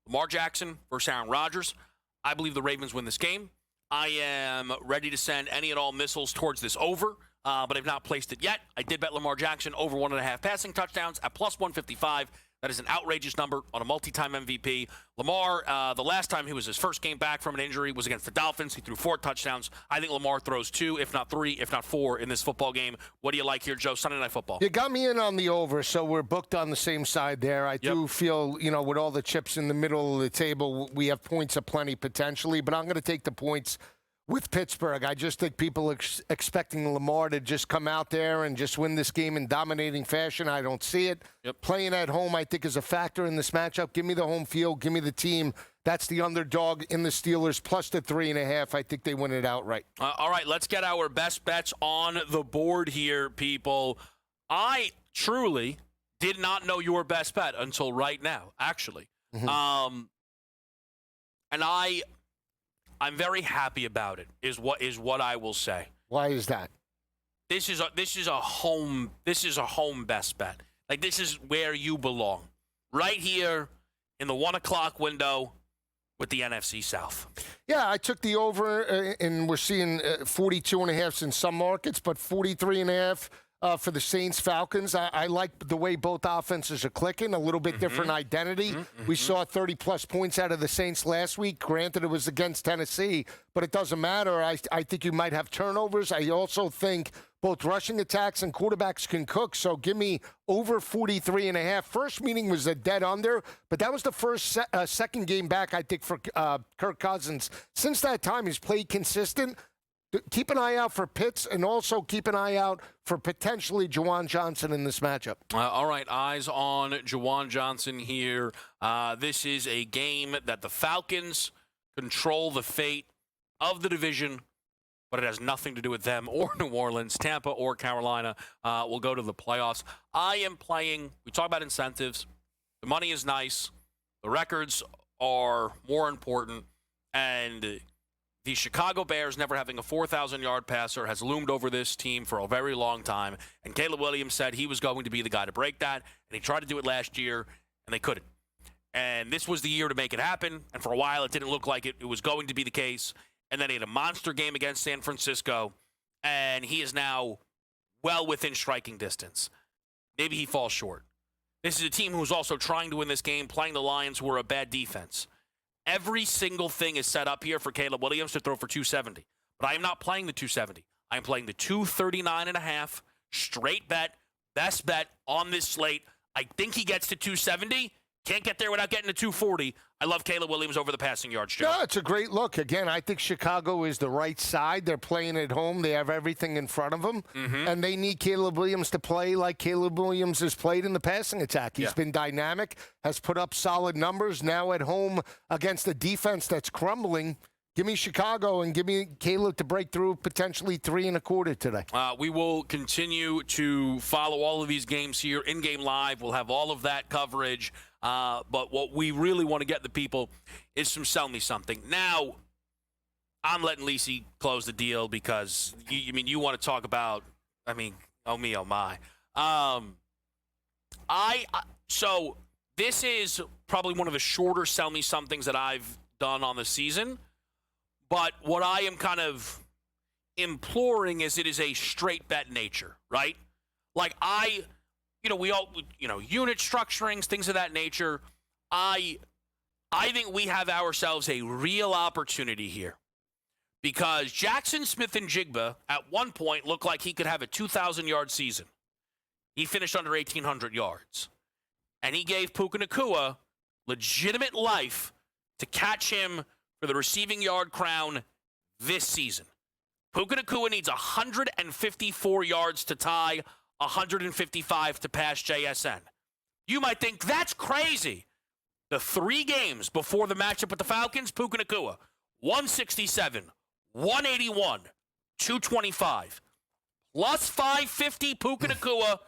A: Lamar Jackson versus Aaron Rodgers. I believe the Ravens win this game. I am ready to send any and all missiles towards this over, but I've not placed it yet. I did bet Lamar Jackson over 1.5 passing touchdowns at plus 155. That is an outrageous number on a multi-time MVP. Lamar, the last time he was his first game back from an injury was against the Dolphins. He threw 4 touchdowns. I think Lamar throws 2, if not 3, if not 4 in this football game. What do you like here, Joe? Sunday Night Football.
B: You got me in on the over, so we're booked on the same side there. I do feel, with all the chips in the middle of the table, we have points aplenty potentially, but I'm going to take the points with Pittsburgh. I just think people are expecting Lamar to just come out there and just win this game in dominating fashion. I don't see it. Playing at home, I think, is a factor in this matchup. Give me the home field. Give me the team. That's the underdog in the Steelers, plus the 3.5. I think they win it outright.
A: All right, let's get our best bets on the board here, people. I truly did not know your best bet until right now, actually. Mm-hmm. And I'm very happy about it. Is what I will say.
B: Why is that?
A: This is a home best bet. Like, this is where you belong, right here in the 1 o'clock window with the NFC South.
B: Yeah, I took the over, and we're seeing 42.5 in some markets, but 43.5. For the Saints-Falcons. I like the way both offenses are clicking, a little bit different identity. We saw 30-plus points out of the Saints last week. Granted, it was against Tennessee, but it doesn't matter. I think you might have turnovers. I also think both rushing attacks and quarterbacks can cook, so give me over 43.5. First meeting was a dead under, but that was the second game back, I think, for Kirk Cousins. Since that time, he's played consistent. Keep an eye out for Pitts, and also keep an eye out for potentially Juwan Johnson in this matchup.
A: All right, eyes on Juwan Johnson here. This is a game that the Falcons control the fate of the division, but it has nothing to do with them or New Orleans. Tampa or Carolina will go to the playoffs. I am playing, we talk about incentives. The money is nice. The records are more important, and the Chicago Bears never having a 4,000-yard passer has loomed over this team for a very long time. And Caleb Williams said he was going to be the guy to break that. And he tried to do it last year, and they couldn't. And this was the year to make it happen. And for a while, it didn't look like it was going to be the case. And then he had a monster game against San Francisco. And he is now well within striking distance. Maybe he falls short. This is a team who's also trying to win this game, playing the Lions, who are a bad defense. Every single thing is set up here for Caleb Williams to throw for 270. But I am not playing the 270. I'm playing the 239.5, straight bet, best bet on this slate. I think he gets to 270. Can't get there without getting to 240. I love Caleb Williams over the passing yards, Joe.
B: No, it's a great look. Again, I think Chicago is the right side. They're playing at home. They have everything in front of them. And they need Caleb Williams to play like Caleb Williams has played in the passing attack. He's been dynamic, has put up solid numbers. Now at home against a defense that's crumbling, give me Chicago and give me Caleb to break through potentially 3.25 today.
A: We will continue to follow all of these games here in-game live. We'll have all of that coverage. But what we really want to get the people is some sell me something. Now, I'm letting Lisi close the deal because, you want to talk about, oh me, oh my. So this is probably one of the shorter sell me somethings that I've done on the season. But what I am kind of imploring is it is a straight bet nature, right? Like we all, unit structurings, things of that nature. I think we have ourselves a real opportunity here because Jackson Smith and Jigba at one point looked like he could have a 2,000-yard season. He finished under 1,800 yards. And he gave Puka Nacua legitimate life to catch him for the receiving yard crown this season. Puka Nacua needs 154 yards to tie, 155 to pass JSN. You might think that's crazy. The 3 games before the matchup with the Falcons, Puka Nacua, 167, 181, 225. Plus 550 Puka Nacua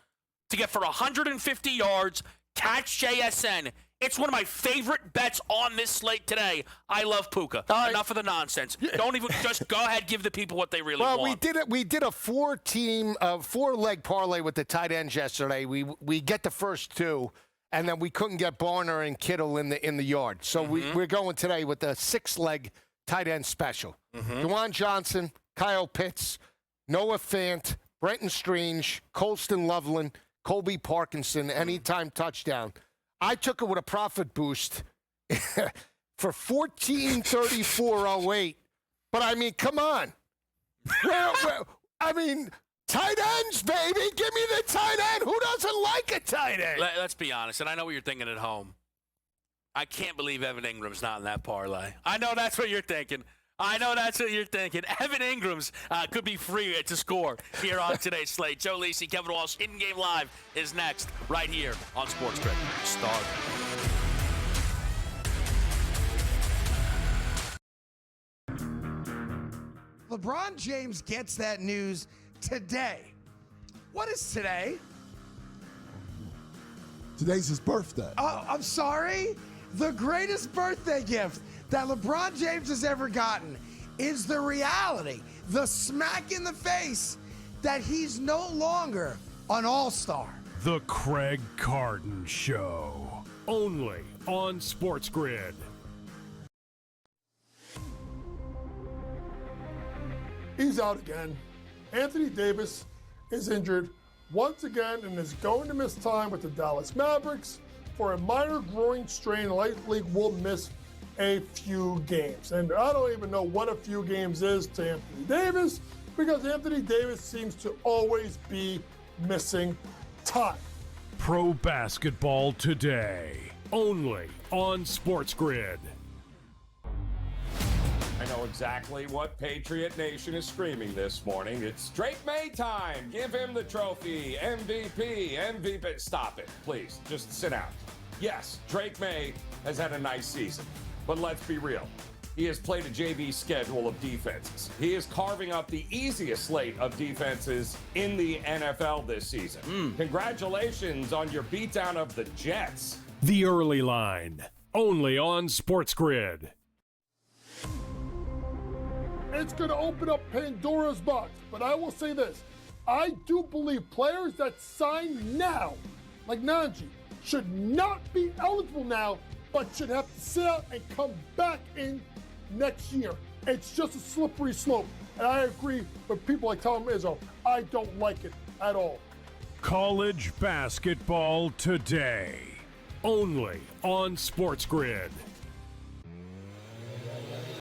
A: to get for 150 yards, catch JSN. It's one of my favorite bets on this slate today. I love Puka. Enough of the nonsense. Don't even just go ahead, give the people what they really want.
B: Well, we did a 4-leg parlay with the tight ends yesterday. We get the first 2, and then we couldn't get Barner and Kittle in the yard. So we're going today with the 6-leg tight end special. Dewan Johnson, Kyle Pitts, Noah Fant, Brenton Strange, Colston Loveland, Colby Parkinson, anytime touchdown. I took it with a profit boost for 1434.08. But come on. Tight ends, baby. Give me the tight end. Who doesn't like a tight end?
A: Let's be honest, and I know what you're thinking at home. I can't believe Evan Ingram's not in that parlay. I know that's what you're thinking. Evan Ingram's could be free to score here on today's slate. Joe Lisi, Kevin Walsh, in-game live is next right here on SportsGrid. Start.
H: LeBron James gets that news today. What is today?
I: Today's his birthday.
H: Oh, I'm sorry? The greatest birthday gift that LeBron James has ever gotten is the reality, the smack in the face that he's no longer an all-star.
E: The Craig Carton Show, only on SportsGrid.
I: He's out again. Anthony Davis is injured once again and is going to miss time with the Dallas Mavericks for a minor groin strain. Likely will miss a few games. And I don't even know what a few games is to Anthony Davis because Anthony Davis seems to always be missing time.
E: Pro basketball today, only on SportsGrid.
J: I know exactly what Patriot Nation is screaming this morning. It's Drake May time. Give him the trophy. MVP. Stop it, please. Just sit down. Yes, Drake May has had a nice season. But let's be real. He has played a JV schedule of defenses. He is carving up the easiest slate of defenses in the NFL this season. Congratulations on your beatdown of the Jets.
E: The Early Line, only on SportsGrid.
I: It's going to open up Pandora's box, but I will say this. I do believe players that sign now, like Najee, should not be eligible now but should have to sit out and come back in next year. It's just a slippery slope. And I agree with people like Tom Izzo. I don't like it at all.
E: College basketball today, only on SportsGrid.